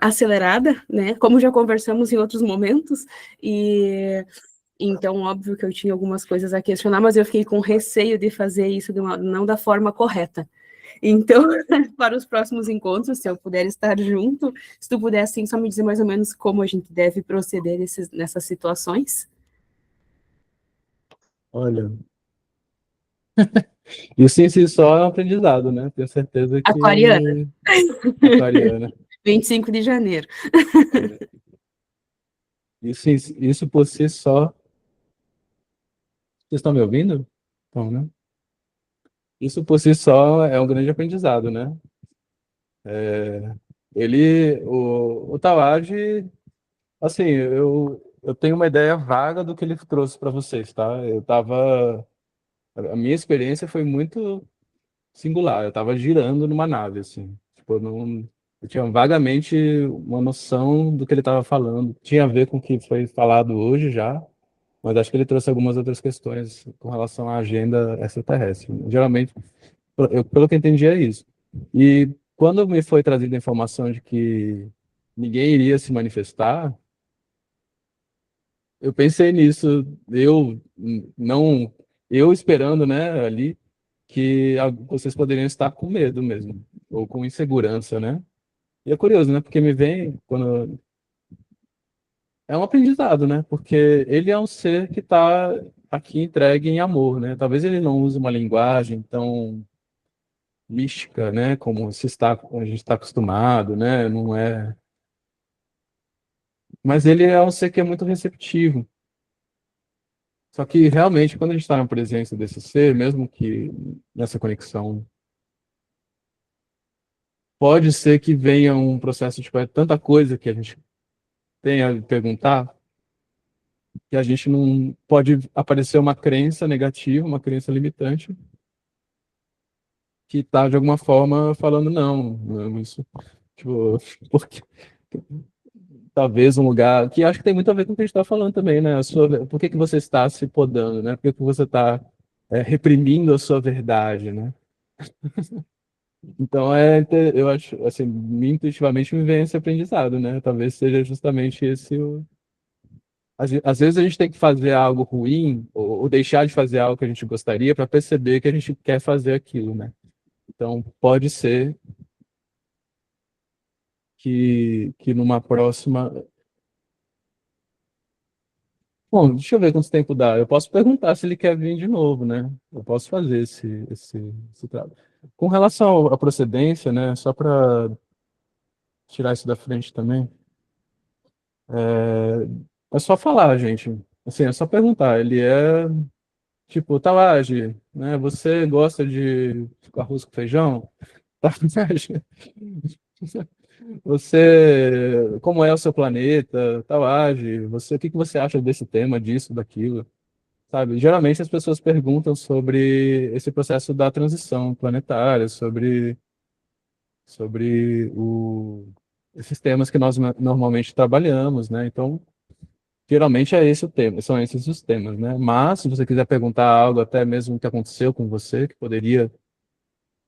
acelerada, né, como já conversamos em outros momentos, e então, óbvio que eu tinha algumas coisas a questionar, mas eu fiquei com receio de fazer isso não da forma correta. Então, para os próximos encontros, se eu puder estar junto, se tu puder, assim, só me dizer mais ou menos como a gente deve proceder nessas situações. Olha, isso em si só é um aprendizado, né? Tenho certeza Aquariana, que aquariana. 25 de janeiro. Isso por si só. Vocês estão me ouvindo? Então, né? Isso por si só é um grande aprendizado, né? O Tawage, assim, eu tenho uma ideia vaga do que ele trouxe para vocês, tá? A minha experiência foi muito singular. Eu estava girando numa nave, assim. Tipo, eu tinha vagamente uma noção do que ele estava falando. Tinha a ver com o que foi falado hoje já, mas acho que ele trouxe algumas outras questões com relação à agenda extraterrestre. Geralmente, pelo que eu entendi, é isso. E quando me foi trazida a informação de que ninguém iria se manifestar, eu pensei nisso, não, eu esperando, né, ali, que vocês poderiam estar com medo mesmo, ou com insegurança, né? E é curioso, né? Porque me vem quando é um aprendizado, né? Porque ele é um ser que está aqui entregue em amor, né? Talvez ele não use uma linguagem tão mística, né? Como a gente está acostumado, né? Não é. Mas ele é um ser que é muito receptivo. Só que realmente, quando a gente está na presença desse ser, mesmo que nessa conexão, pode ser que venha um processo de tanta coisa que a gente tem a perguntar, que a gente não pode aparecer uma crença negativa, uma crença limitante, que está de alguma forma falando não, isso, tipo, porque talvez um lugar que acho que tem muito a ver com o que a gente está falando também, né? Por que que você está se podando, né? Por que que você está reprimindo a sua verdade, né? Então eu acho assim, intuitivamente me vem esse aprendizado, né? Talvez seja justamente esse o às vezes a gente tem que fazer algo ruim ou deixar de fazer algo que a gente gostaria para perceber que a gente quer fazer aquilo, né? Então, pode ser que numa próxima. Bom, deixa eu ver quanto tempo dá. Eu posso perguntar se ele quer vir de novo, né? Eu posso fazer esse trabalho. Com relação à procedência, né? Só para tirar isso da frente também, é só falar, gente. Assim, é só perguntar. Ele é tipo, Tawage, né? Você gosta de arroz com feijão? Tawage, você, como é o seu planeta? Tawage, o que que você acha desse tema, disso, daquilo? Sabe? Geralmente as pessoas perguntam sobre esse processo da transição planetária, sobre esses temas que nós normalmente trabalhamos, né? Então, geralmente é esse o tema, são esses os temas, né? Mas, se você quiser perguntar algo até mesmo que aconteceu com você, que poderia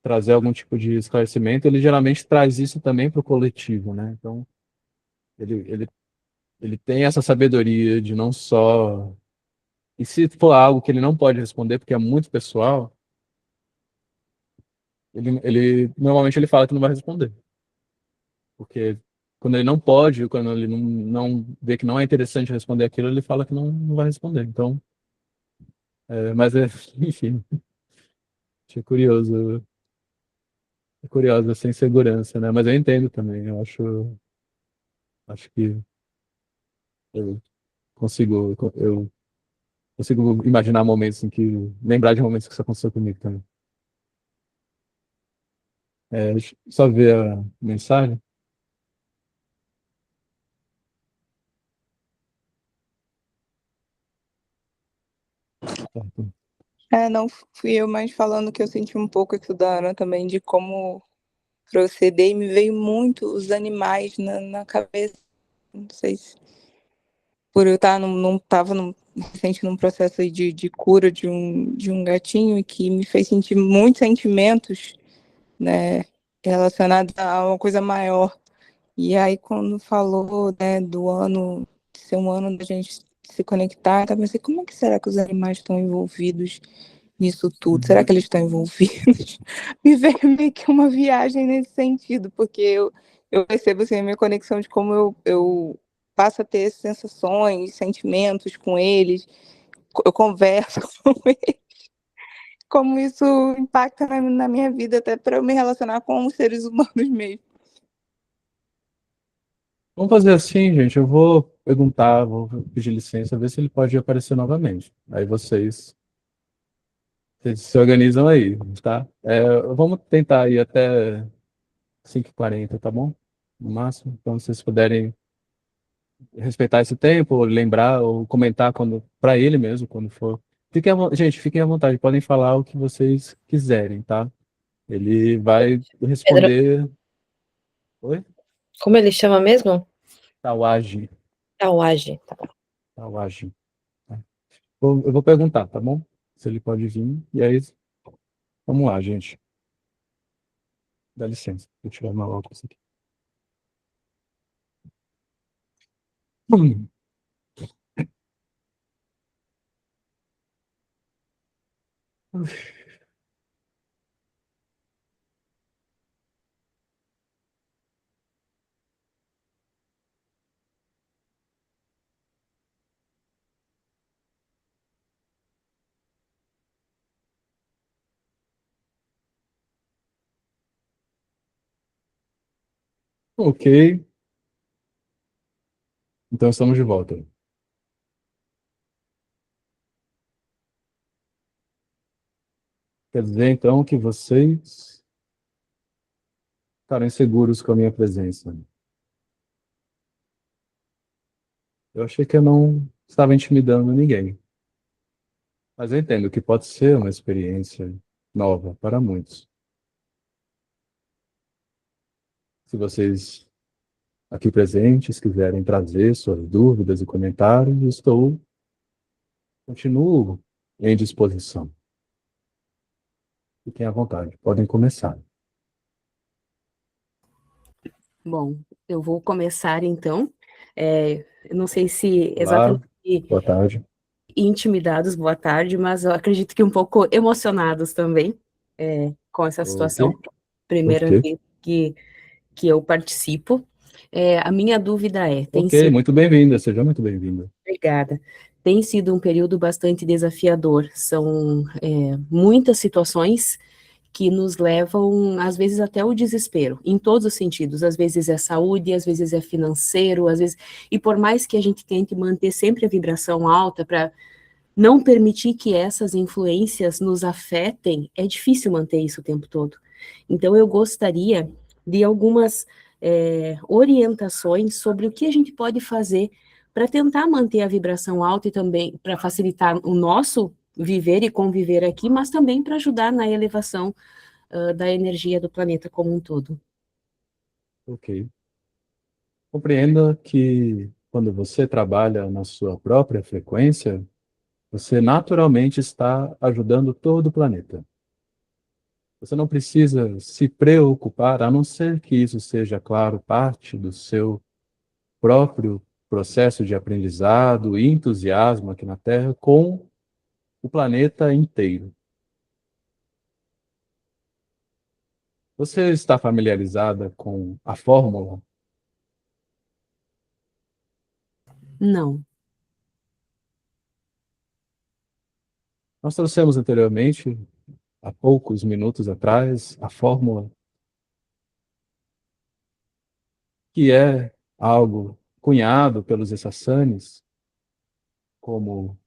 trazer algum tipo de esclarecimento, ele geralmente traz isso também para o coletivo, né? Então, ele, ele, ele tem essa sabedoria de não só... E se for algo que ele não pode responder, porque é muito pessoal, normalmente ele fala que não vai responder. Porque quando ele não pode, quando ele não vê que não é interessante responder aquilo, ele fala que não vai responder. Então, mas enfim, achei curioso essa insegurança, né? Mas eu entendo também, acho que eu eu consigo imaginar momentos em que, lembrar de momentos que isso aconteceu comigo também. Deixa eu só ver a mensagem. Não fui eu, mas falando que eu senti um pouco aqui da Ana também, de como proceder, e me veio muito os animais na cabeça. Não sei se por eu estar não estava recente num processo aí de cura de um gatinho, e que me fez sentir muitos sentimentos, né, relacionados a uma coisa maior. E aí, quando falou, né, do ano, ser um ano da gente se conectar, eu pensei, como é que será que os animais estão envolvidos nisso tudo? Será que eles estão envolvidos? Me veio meio que uma viagem nesse sentido, porque eu percebo assim, a minha conexão de como eu passo a ter sensações, sentimentos com eles, eu converso com eles, como isso impacta na minha vida, até para eu me relacionar com os seres humanos mesmo. Vamos fazer assim, gente. Eu vou perguntar, vou pedir licença, ver se ele pode aparecer novamente. Aí vocês se organizam aí, tá? Vamos tentar ir até 5h40, tá bom? No máximo. Então, se vocês puderem respeitar esse tempo, ou lembrar, ou comentar para ele mesmo, quando for. Gente, fiquem à vontade, podem falar o que vocês quiserem, tá? Ele vai Pedro, responder. Oi? como ele chama mesmo? Tawagi. Tawage. Tá bom. Tawagi. Tá? Eu vou perguntar, tá bom? Se ele pode vir. E aí, vamos lá, gente. Dá licença. Vou tirar meu óculos aqui. Hum. Ok. Então estamos de volta. Quer dizer, então, que vocês ficaram inseguros com a minha presença. Eu achei que eu não estava intimidando ninguém. Mas eu entendo que pode ser uma experiência nova para muitos. Se vocês aqui presentes quiserem trazer suas dúvidas e comentários, continuo em disposição. Fiquem à vontade, podem começar. Bom, eu vou começar então. Eu não sei se Olá, exatamente boa tarde. intimidados, boa tarde, mas eu acredito que um pouco emocionados também com essa Ok, situação. Primeira ok, vez que eu participo. A minha dúvida ok, muito bem-vinda, seja muito bem-vinda. obrigada, tem sido um período bastante desafiador. São muitas situações que nos levam, às vezes, até o desespero, em todos os sentidos. Às vezes é saúde, às vezes é financeiro, às vezes... E por mais que a gente tente manter sempre a vibração alta para não permitir que essas influências nos afetem, é difícil manter isso o tempo todo. Então, eu gostaria de algumas orientações sobre o que a gente pode fazer para tentar manter a vibração alta e também para facilitar o nosso viver e conviver aqui, mas também para ajudar na elevação da energia do planeta como um todo. Ok. Compreenda que quando você trabalha na sua própria frequência, você naturalmente está ajudando todo o planeta. Você não precisa se preocupar, a não ser que isso seja, claro, parte do seu próprio processo de aprendizado e entusiasmo aqui na Terra com o planeta inteiro. Você está familiarizada com a fórmula? Não. Nós trouxemos anteriormente, há poucos minutos atrás, a fórmula, que é algo cunhado pelos Esassanes como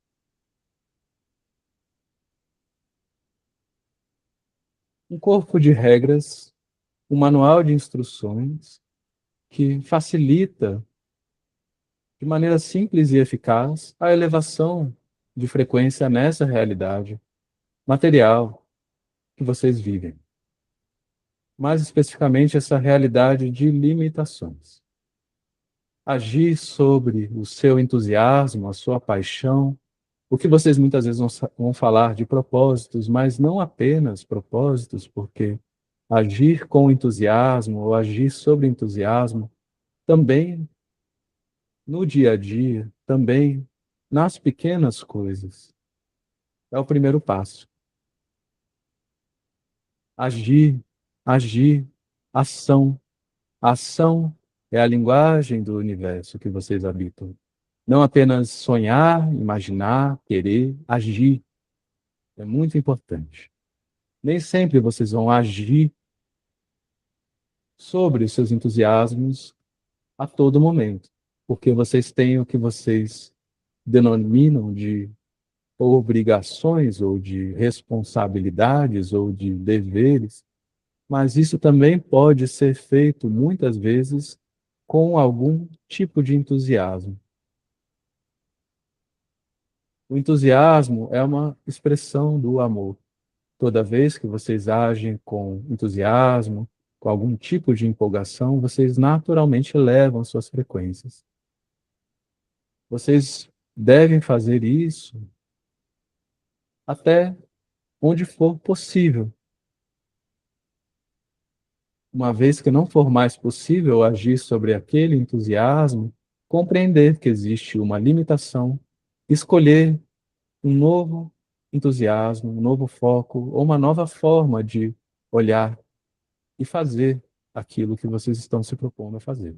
um corpo de regras, um manual de instruções que facilita, de maneira simples e eficaz, a elevação de frequência nessa realidade material que vocês vivem. Mais especificamente, essa realidade de limitações. Agir sobre o seu entusiasmo, a sua paixão, o que vocês muitas vezes vão falar de propósitos, mas não apenas propósitos, porque agir com entusiasmo ou agir sobre entusiasmo também no dia a dia, também nas pequenas coisas. É o primeiro passo. Agir, agir, ação. Ação é a linguagem do universo que vocês habitam. Não apenas sonhar, imaginar, querer, agir. É muito importante. Nem sempre vocês vão agir sobre os seus entusiasmos a todo momento, porque vocês têm o que vocês denominam de obrigações ou de responsabilidades ou de deveres, mas isso também pode ser feito muitas vezes com algum tipo de entusiasmo. O entusiasmo é uma expressão do amor. Toda vez que vocês agem com entusiasmo, com algum tipo de empolgação, vocês naturalmente elevam suas frequências. Vocês devem fazer isso até onde for possível. Uma vez que não for mais possível agir sobre aquele entusiasmo, compreender que existe uma limitação, escolher um novo entusiasmo, um novo foco ou uma nova forma de olhar e fazer aquilo que vocês estão se propondo a fazer.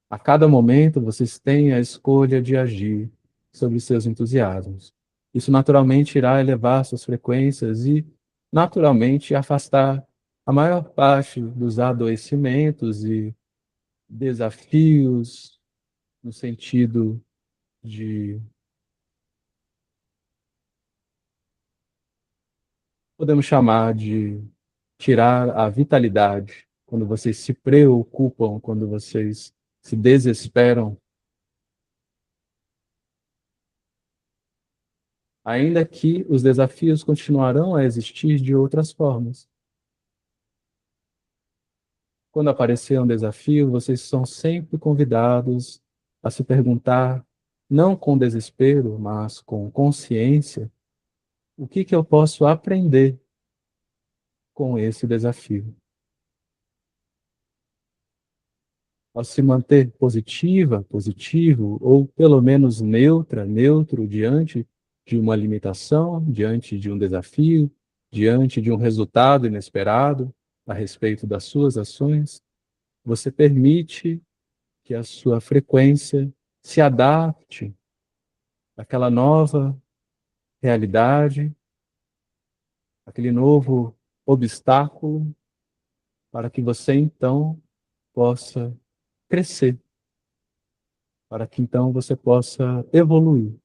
A cada momento, vocês têm a escolha de agir sobre seus entusiasmos. Isso naturalmente irá elevar suas frequências e, naturalmente, afastar a maior parte dos adoecimentos e desafios no sentido de, podemos chamar de tirar a vitalidade, quando vocês se preocupam, quando vocês se desesperam. Ainda que os desafios continuarão a existir de outras formas. Quando aparecer um desafio, vocês são sempre convidados a se perguntar, não com desespero, mas com consciência, o que eu posso aprender com esse desafio? Ao se manter positiva, positivo, ou pelo menos neutra, neutro diante de uma limitação, diante de um desafio, diante de um resultado inesperado a respeito das suas ações, você permite que a sua frequência se adapte àquela nova realidade, aquele novo obstáculo, para que você então possa crescer, para que então você possa evoluir.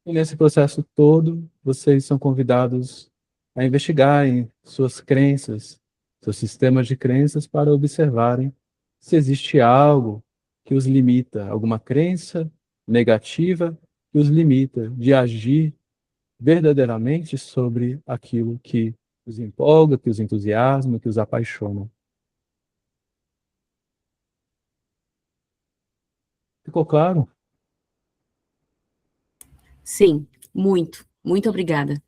E nesse processo todo, vocês são convidados a investigarem suas crenças, seus sistemas de crenças, para observarem se existe algo que os limita, alguma crença negativa que os limita de agir verdadeiramente sobre aquilo que os empolga, que os entusiasma, que os apaixona. Ficou claro? Sim, muito. Muito obrigada.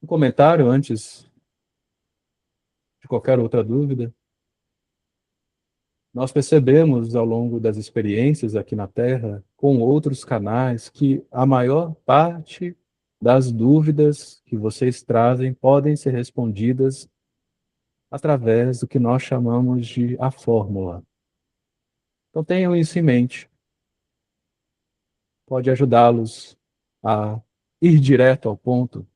Um comentário antes de qualquer outra dúvida? Nós percebemos ao longo das experiências aqui na Terra, com outros canais, que a maior parte das dúvidas que vocês trazem podem ser respondidas através do que nós chamamos de a fórmula. Então tenham isso em mente. Pode ajudá-los a ir direto ao ponto,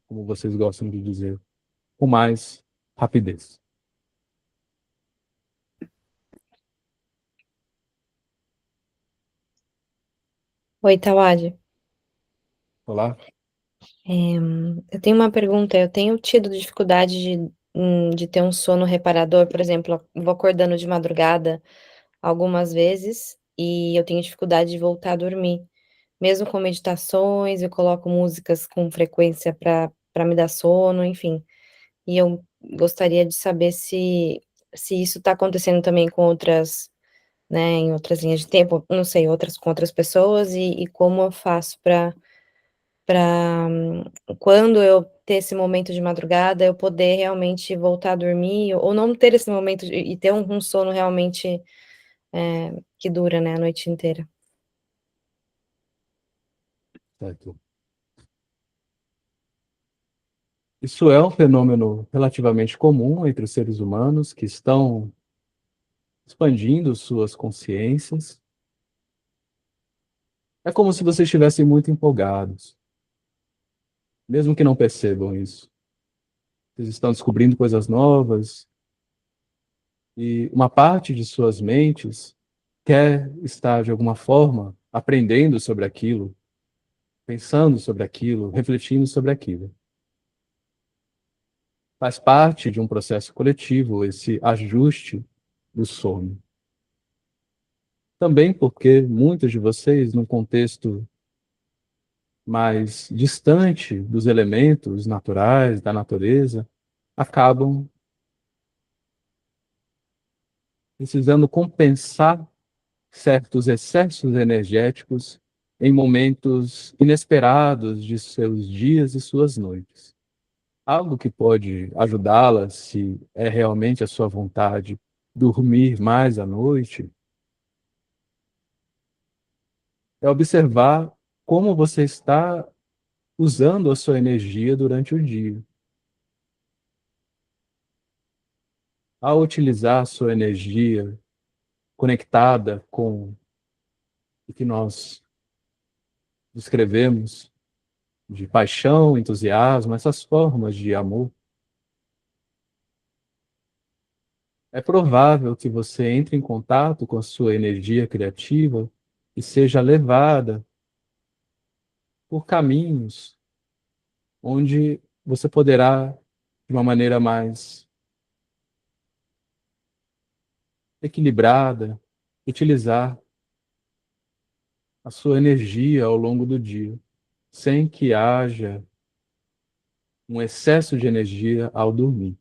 como vocês gostam de dizer, com mais rapidez. Oi, Tawad. Olá? Eu tenho uma pergunta. Eu tenho tido dificuldade de ter um sono reparador, por exemplo, eu vou acordando de madrugada algumas vezes e eu tenho dificuldade de voltar a dormir. Mesmo com meditações, eu coloco músicas com frequência para me dar sono, enfim. E eu gostaria de saber se isso está acontecendo também com outras, né, em outras linhas de tempo, não sei, outras com outras pessoas, e como eu faço para quando eu ter esse momento de madrugada, eu poder realmente voltar a dormir, ou não ter esse momento e ter um sono realmente que dura, né, a noite inteira. Certo. Isso é um fenômeno relativamente comum entre os seres humanos que estão expandindo suas consciências. É como se vocês estivessem muito empolgados, mesmo que não percebam isso. Vocês estão descobrindo coisas novas e uma parte de suas mentes quer estar, de alguma forma, aprendendo sobre aquilo, pensando sobre aquilo, refletindo sobre aquilo. Faz parte de um processo coletivo esse ajuste do sono. Também porque muitos de vocês, num contexto mais distante dos elementos naturais, da natureza, acabam precisando compensar certos excessos energéticos em momentos inesperados de seus dias e suas noites. Algo que pode ajudá-la, se é realmente a sua vontade, dormir mais à noite, é observar como você está usando a sua energia durante o dia. Ao utilizar a sua energia conectada com o que nós descrevemos de paixão, entusiasmo, essas formas de amor, é provável que você entre em contato com a sua energia criativa e seja levada por caminhos onde você poderá, de uma maneira mais equilibrada, utilizar a sua energia ao longo do dia, sem que haja um excesso de energia ao dormir.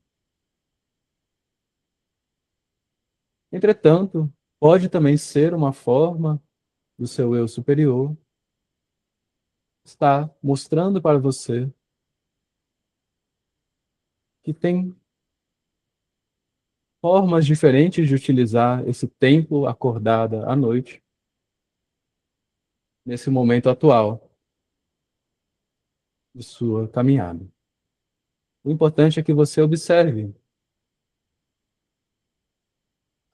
Entretanto, pode também ser uma forma do seu eu superior estar mostrando para você que tem formas diferentes de utilizar esse tempo acordada à noite nesse momento atual de sua caminhada. O importante é que você observe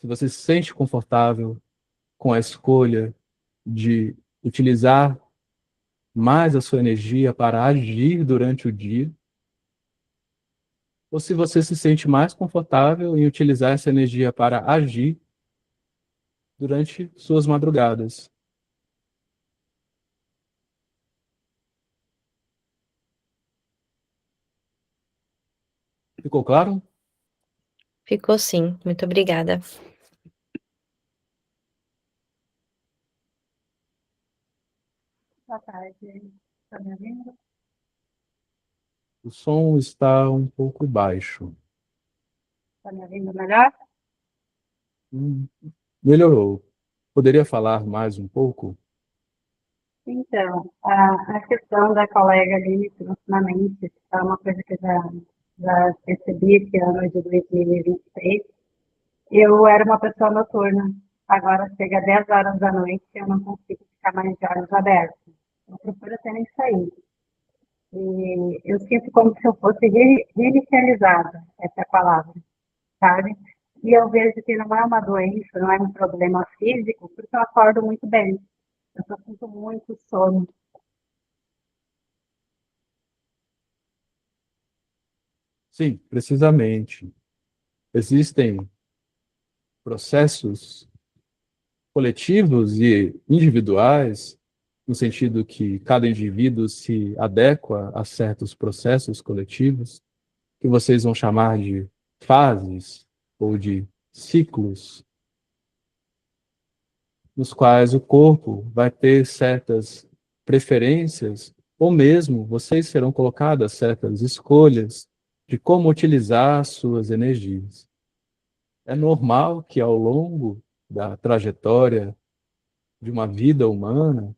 se você se sente confortável com a escolha de utilizar mais a sua energia para agir durante o dia, ou se você se sente mais confortável em utilizar essa energia para agir durante suas madrugadas. Ficou claro? Ficou sim, muito obrigada. Boa tarde, tá me ouvindo? O som está um pouco baixo. Tá me ouvindo melhor? Hum, Melhorou. Poderia falar mais um pouco? Então, a questão da colega ali, profundamente, é uma coisa que eu já percebi esse ano de 2023. Eu era uma pessoa noturna, agora chega às 10 horas da noite e eu não consigo ficar mais de olhos abertos. Eu procuro até nem sair. E eu sinto como se eu fosse reinicializada, essa é a palavra, sabe? E eu vejo que não é uma doença, não é um problema físico, porque eu acordo muito bem. Eu só sinto muito sono. Sim, precisamente. Existem processos coletivos e individuais, no sentido que cada indivíduo se adequa a certos processos coletivos, que vocês vão chamar de fases ou de ciclos, nos quais o corpo vai ter certas preferências, ou mesmo vocês serão colocadas certas escolhas de como utilizar suas energias. É normal que ao longo da trajetória de uma vida humana,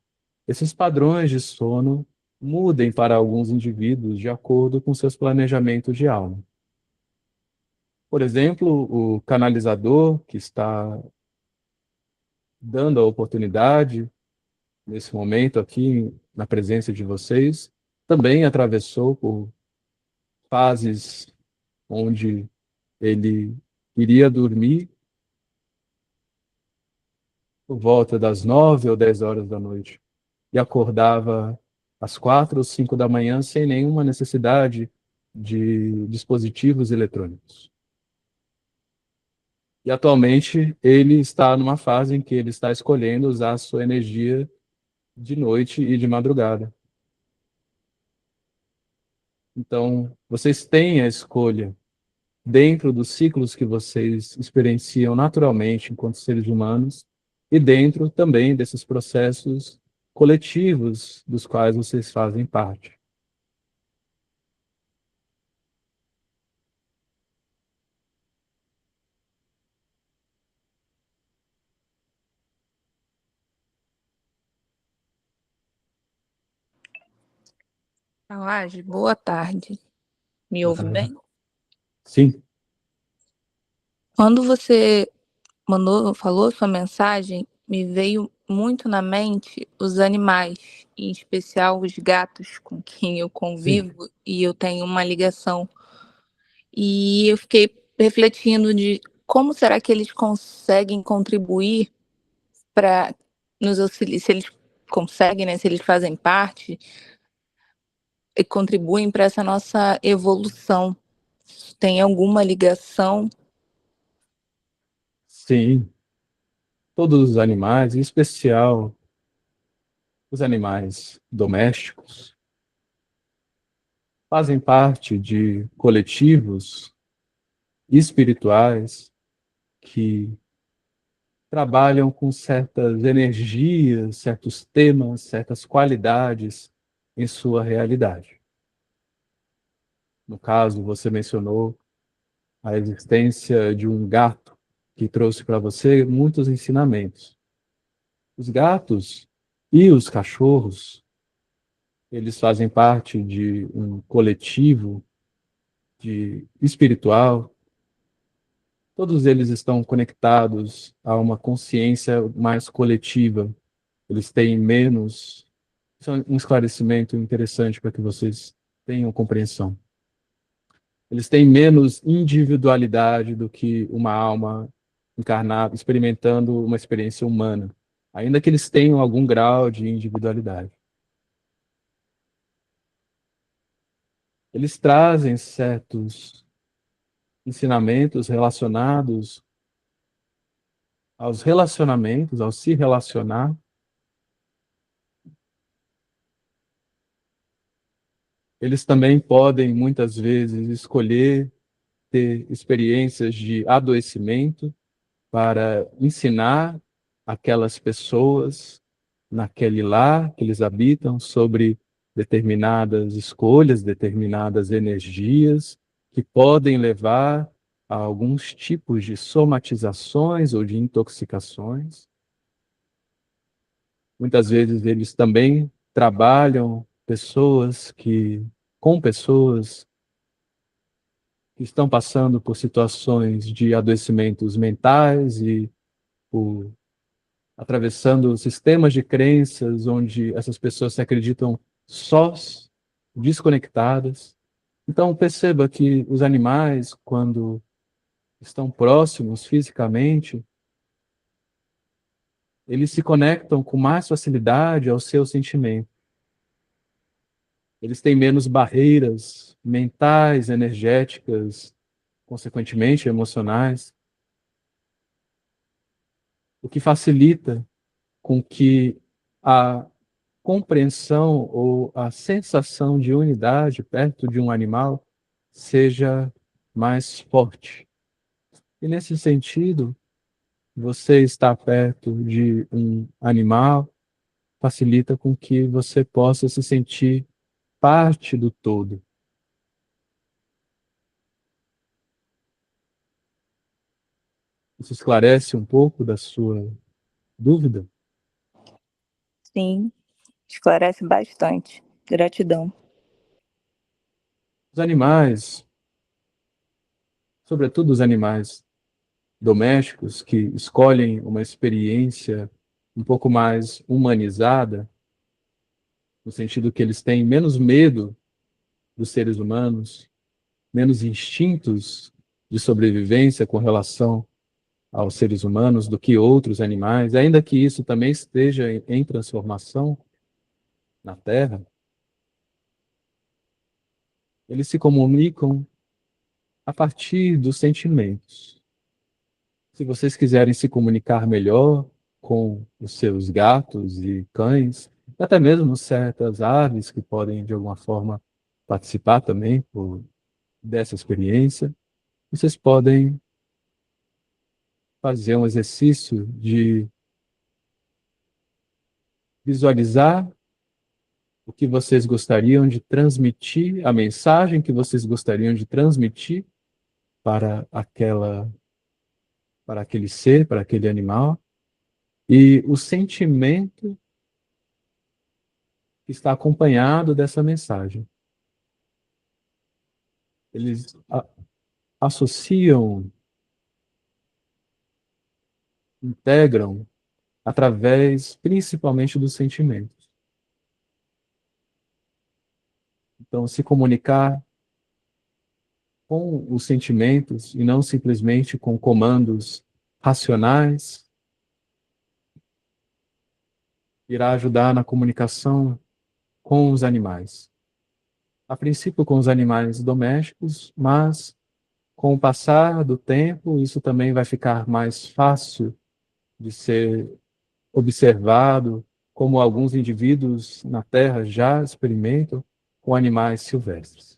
esses padrões de sono mudem para alguns indivíduos de acordo com seus planejamentos de alma. Por exemplo, o canalizador que está dando a oportunidade nesse momento aqui na presença de vocês, também atravessou por fases onde ele iria dormir por volta das 9 ou 10 horas da noite e acordava às 4 ou 5 da manhã sem nenhuma necessidade de dispositivos eletrônicos. E atualmente ele está numa fase em que ele está escolhendo usar a sua energia de noite e de madrugada. Então, vocês têm a escolha dentro dos ciclos que vocês experienciam naturalmente enquanto seres humanos e dentro também desses processos coletivos dos quais vocês fazem parte. Laje, boa tarde. Me ouve bem? Sim, Quando você falou sua mensagem, me veio muito na mente os animais, em especial os gatos com quem eu sim. convivo e eu tenho uma ligação. E eu fiquei refletindo de como será que eles conseguem contribuir para nos auxiliar, se eles conseguem, né, se eles fazem parte e contribuem para essa nossa evolução. Tem alguma ligação? Sim, todos os animais, em especial os animais domésticos, fazem parte de coletivos espirituais que trabalham com certas energias, certos temas, certas qualidades em sua realidade. No caso, você mencionou a existência de um gato que trouxe para você muitos ensinamentos. Os gatos e os cachorros, eles fazem parte de um coletivo espiritual. Todos eles estão conectados a uma consciência mais coletiva. Eles têm menos. Isso é um esclarecimento interessante para que vocês tenham compreensão. Eles têm menos individualidade do que uma alma encarnado, experimentando uma experiência humana, ainda que eles tenham algum grau de individualidade. Eles trazem certos ensinamentos relacionados aos relacionamentos, ao se relacionar. Eles também podem, muitas vezes, escolher ter experiências de adoecimento para ensinar aquelas pessoas naquele lar que eles habitam sobre determinadas escolhas, determinadas energias que podem levar a alguns tipos de somatizações ou de intoxicações. Muitas vezes eles também trabalham com pessoas que estão passando por situações de adoecimentos mentais e por atravessando sistemas de crenças onde essas pessoas se acreditam sós, desconectadas. Então perceba que os animais, quando estão próximos fisicamente, eles se conectam com mais facilidade ao seu sentimento. Eles têm menos barreiras mentais, energéticas, consequentemente emocionais, o que facilita com que a compreensão ou a sensação de unidade perto de um animal seja mais forte. E nesse sentido, você estar perto de um animal facilita com que você possa se sentir parte do todo. Isso esclarece um pouco da sua dúvida? Sim, esclarece bastante. Gratidão. Os animais, sobretudo os animais domésticos que escolhem uma experiência um pouco mais humanizada, no sentido que eles têm menos medo dos seres humanos, menos instintos de sobrevivência com relação aos seres humanos do que outros animais, ainda que isso também esteja em transformação na Terra, eles se comunicam a partir dos sentimentos. Se vocês quiserem se comunicar melhor com os seus gatos e cães, até mesmo certas aves que podem, de alguma forma, participar também dessa experiência, vocês podem fazer um exercício de visualizar o que vocês gostariam de transmitir, a mensagem que vocês gostariam de transmitir para aquele ser, para aquele animal, e o sentimento que está acompanhado dessa mensagem. Eles associam, integram através principalmente dos sentimentos. Então, se comunicar com os sentimentos e não simplesmente com comandos racionais irá ajudar na comunicação com os animais. A princípio com os animais domésticos, mas com o passar do tempo, isso também vai ficar mais fácil de ser observado, como alguns indivíduos na Terra já experimentam com animais silvestres.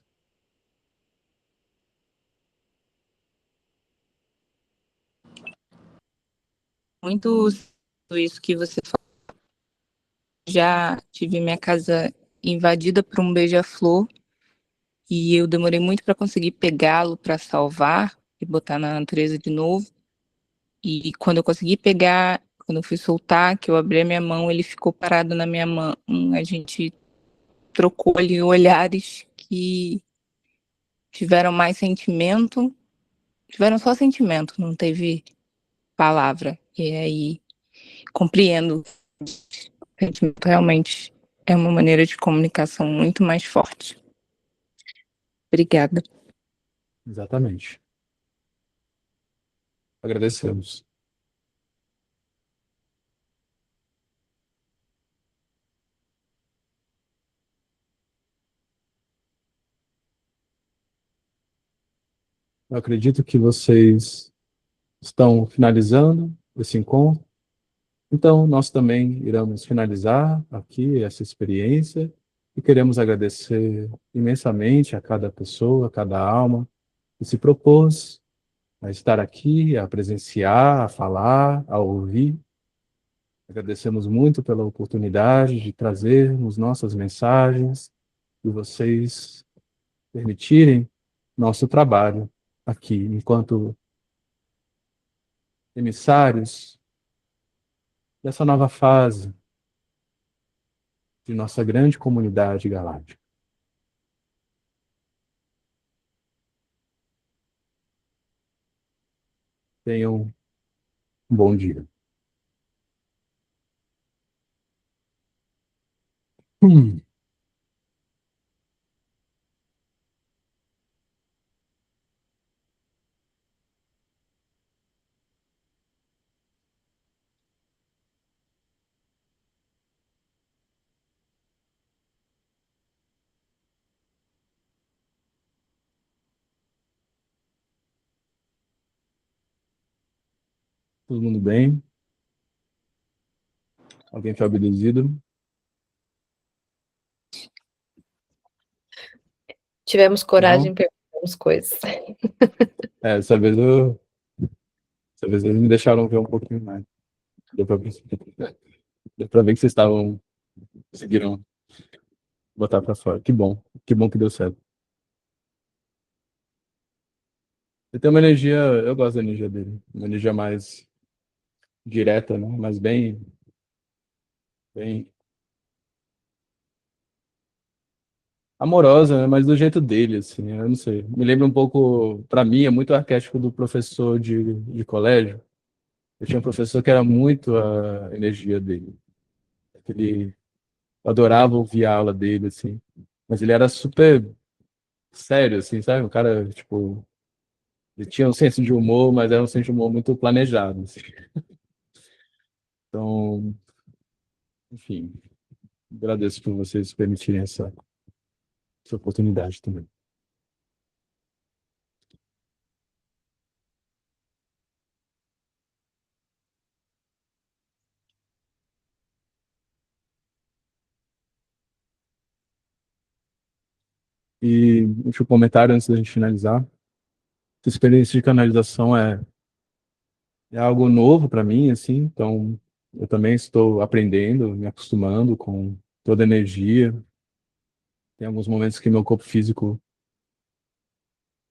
Muito isso que você falou. Já tive minha casa invadida por um beija-flor e eu demorei muito para conseguir pegá-lo para salvar e botar na natureza de novo. E quando eu consegui pegar, quando eu fui soltar, que eu abri a minha mão, ele ficou parado na minha mão. A gente trocou ali olhares que tiveram mais sentimento, tiveram só sentimento, não teve palavra. E aí compreendo. O sentimento realmente é uma maneira de comunicação muito mais forte. Obrigada. Exatamente. Agradecemos. Eu acredito que vocês estão finalizando esse encontro. Então, nós também iremos finalizar aqui essa experiência e queremos agradecer imensamente a cada pessoa, a cada alma que se propôs a estar aqui, a presenciar, a falar, a ouvir. Agradecemos muito pela oportunidade de trazermos nossas mensagens e vocês permitirem nosso trabalho aqui, enquanto emissários dessa nova fase de nossa grande comunidade galáctica. Tenham um bom dia. Hum. Todo mundo bem? Alguém foi abduzido? Tivemos coragem, Não? perguntamos coisas. Dessa vez eles me deixaram ver um pouquinho mais. Deu pra, deu pra ver que vocês conseguiram botar pra fora. Que bom que deu certo. Ele tem uma energia, eu gosto da energia dele, uma energia mais direta, né? Mas bem amorosa, né? Mas do jeito dele, assim, eu não sei. Me lembra um pouco, pra mim, é muito arquétipo do professor de colégio. Eu tinha um professor que era muito a energia dele. Ele eu adorava ouvir a aula dele, assim. Mas ele era super sério, assim, sabe? O cara, tipo, ele tinha um senso de humor, mas era um senso de humor muito planejado, assim. Então, enfim, agradeço por vocês permitirem essa oportunidade também. E deixa um comentário antes da gente finalizar. Essa experiência de canalização é algo novo para mim, assim, então eu também estou aprendendo, me acostumando com toda a energia. Tem alguns momentos que meu corpo físico,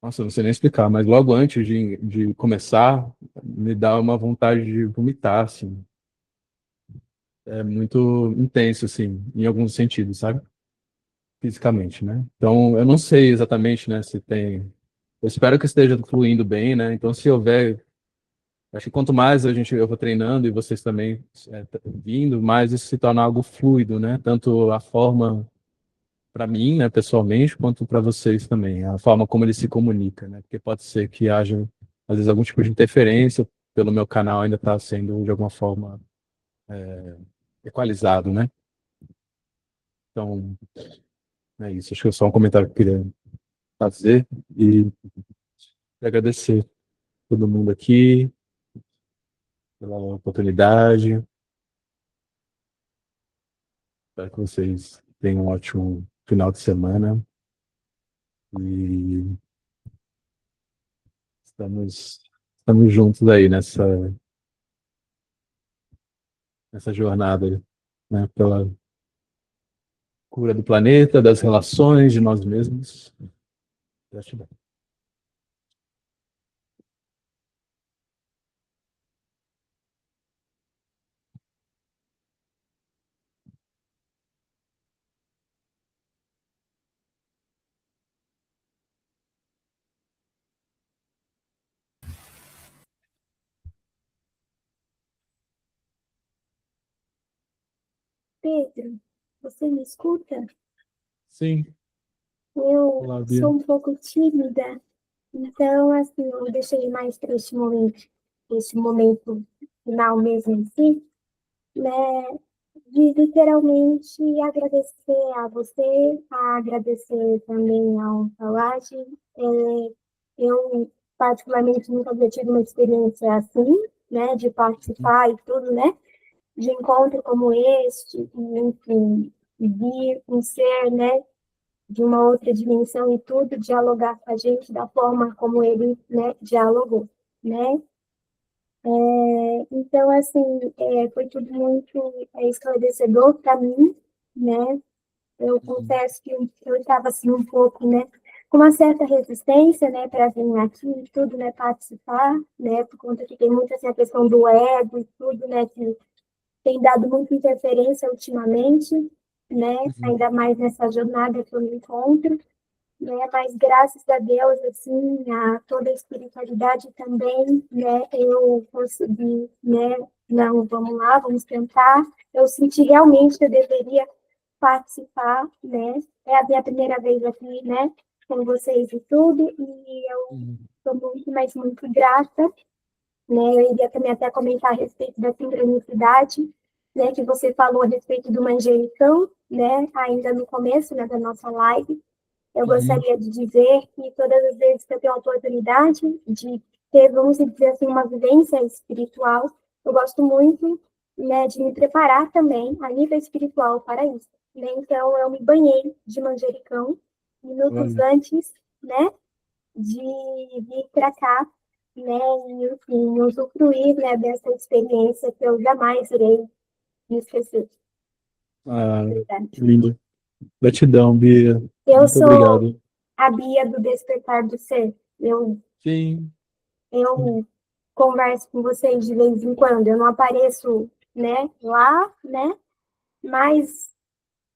nossa, não sei nem explicar, mas logo antes de começar, me dá uma vontade de vomitar, assim. É muito intenso, assim, em alguns sentidos, sabe? Fisicamente, né? Então, eu não sei exatamente, né, se tem. Eu espero que esteja fluindo bem, né? Então, se houver, acho que quanto mais eu vou treinando e vocês também vindo, mais isso se torna algo fluido, né? Tanto a forma para mim, né, pessoalmente, quanto para vocês também, a forma como ele se comunica, né? Porque pode ser que haja às vezes algum tipo de interferência pelo meu canal ainda está sendo de alguma forma equalizado, né? Então, é isso. Acho que é só um comentário que eu queria fazer e agradecer todo mundo aqui pela oportunidade. Espero que vocês tenham um ótimo final de semana e estamos juntos aí nessa jornada, né? Pela cura do planeta, das relações, de nós mesmos. Gratidão. Pedro, você me escuta? Sim, Eu olá, Bia. sou um pouco tímida, então, assim, eu deixei mais para esse momento final mesmo, assim, né, de literalmente agradecer a você, a agradecer também ao Palage. Eu particularmente nunca havia tido uma experiência assim, né, de participar e tudo, né, de encontro como este, e, enfim, vir um ser, né, de uma outra dimensão e tudo, dialogar com a gente da forma como ele, né, dialogou, né. Então, assim, foi tudo muito esclarecedor para mim, né. Eu confesso que eu estava, assim, um pouco, né, com uma certa resistência, né, para vir aqui e tudo, né, participar, né, por conta que tem muito, assim, a questão do ego e tudo, né, que tem dado muita interferência ultimamente, né, ainda mais nessa jornada que eu me encontro, né, mas graças a Deus, assim, a toda a espiritualidade também, né, eu consegui, né, não, vamos lá, vamos tentar, eu senti realmente que eu deveria participar, né, é a minha primeira vez aqui, né, com vocês e tudo, e eu estou muito, mas muito grata, né, eu iria também até comentar a respeito da sincronicidade, né, que você falou a respeito do manjericão, né, ainda no começo, né, da nossa live. Eu gostaria de dizer que todas as vezes que eu tenho a oportunidade de ter, vamos dizer assim, uma vivência espiritual, eu gosto muito, né, de me preparar também a nível espiritual para isso, né? Então, eu me banhei de manjericão minutos antes, né, de vir para cá, né, e, enfim, usufruir, né, dessa experiência que eu jamais irei me esquecer. Ah, Verdade. lindo. Gratidão, Bia. Eu Muito sou obrigado. a Bia do Despertar do Ser. Sim. Eu converso com vocês de vez em quando. Eu não apareço, né, lá, né, mas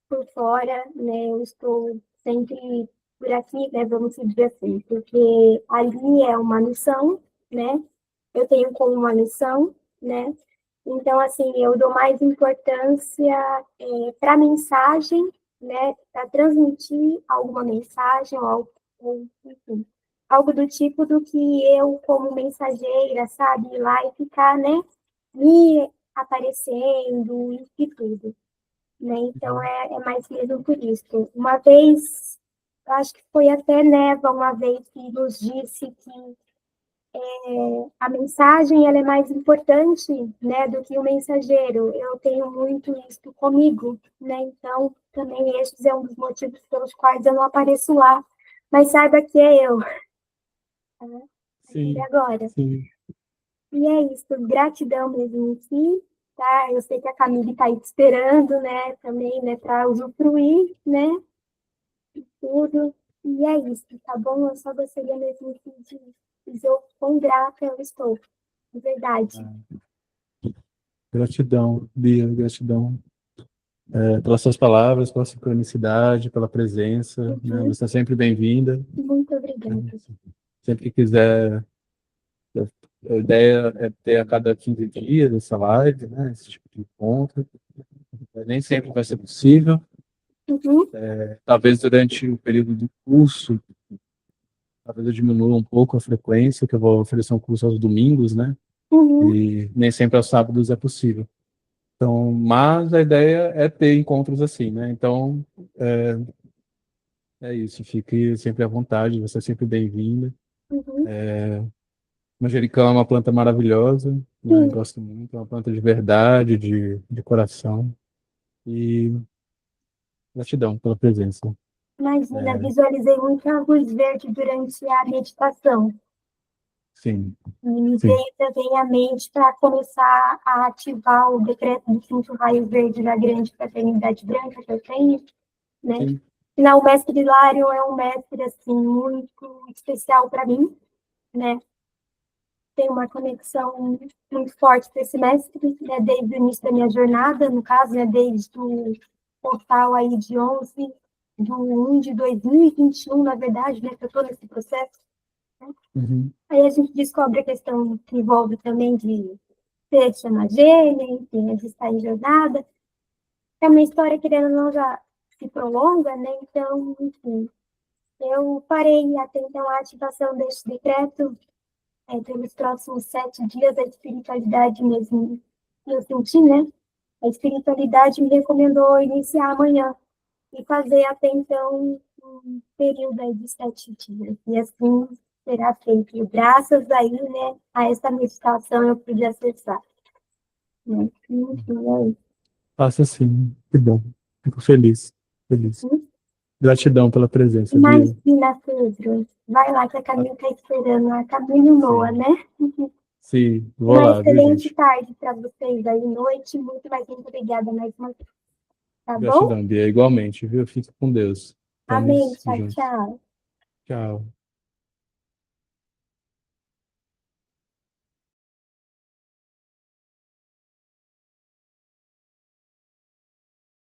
por fora, né, eu estou sempre por aqui, né, vamos dizer assim, porque ali é uma missão, né, eu tenho como uma missão, né, então, assim, eu dou mais importância para a mensagem, né, para transmitir alguma mensagem ou, enfim, algo do tipo do que eu, como mensageira, sabe, ir lá e ficar, né, me aparecendo e tudo, né? Então, é mais mesmo por isso. Uma vez, acho que foi até Neva, uma vez que nos disse que a mensagem ela é mais importante, né, do que o mensageiro. Eu tenho muito isso comigo, né? Então, também esses é um dos motivos pelos quais eu não apareço lá. Mas saiba que é eu, né? Sim, Agora. sim. E é isso, gratidão mesmo aqui, tá? Eu sei que a Camille está aí te esperando, né, também, né, para usufruir, né, tudo. E é isso, tá bom? Eu só gostaria mesmo aqui de dizer o quão grata eu estou, de verdade. Gratidão, Bia, gratidão pelas suas palavras, pela sincronicidade, pela presença, né? Você está sempre bem-vinda. Muito obrigada. Sempre que quiser, a ideia é ter a cada 15 dias essa live, né? Esse tipo de encontro. Nem sempre vai ser possível. Talvez durante o período do curso, talvez eu diminua um pouco a frequência, que eu vou oferecer um curso aos domingos, né? E nem sempre aos sábados é possível. Então, mas a ideia é ter encontros assim, né? Então, é isso. Fique sempre à vontade, você é sempre bem-vinda. Manjericão é uma planta maravilhosa, né? Gosto muito, é uma planta de verdade, de coração. E gratidão pela presença. Imagina, visualizei muita luz verde durante a meditação. Sim. E me Sim. veio também à mente para começar a ativar o decreto do 5 raio verde da grande fraternidade branca que eu tenho, né? Sim. Afinal, o mestre Hilário é um mestre, assim, muito especial para mim, né? Tenho uma conexão muito forte com esse mestre, né? Desde o início da minha jornada, no caso, né? Desde o portal aí de 11 de 1 de 2021, na verdade, né? Que eu estou nesse processo. Aí a gente descobre a questão que envolve também de ser chama gêmea, enfim, de estar em jornada. É uma história, querendo ou não, já se prolonga, né? Então, enfim, eu parei até então a ativação deste decreto pelos próximos 7 dias, a espiritualidade mesmo, eu senti, né? A espiritualidade me recomendou iniciar amanhã e fazer até então um período aí de 7 dias. E assim, será sempre. Graças aí, né, a essa meditação eu pude acessar. Né? Enfim, é isso. Faça assim, que bom. Fico feliz, feliz. Gratidão pela presença, viu? Imagina, Pedro. Vai lá que a Camila tá esperando. A Camila boa, Sim. né? Sim, vou Uma lá, viu, excelente gente? tarde para vocês aí, noite. Muito mais obrigada mais uma vez. Tá bom? Gratidão, Bia, igualmente, viu? Fique com Deus. Amém. Estamos Tchau, juntos. tchau. Tchau.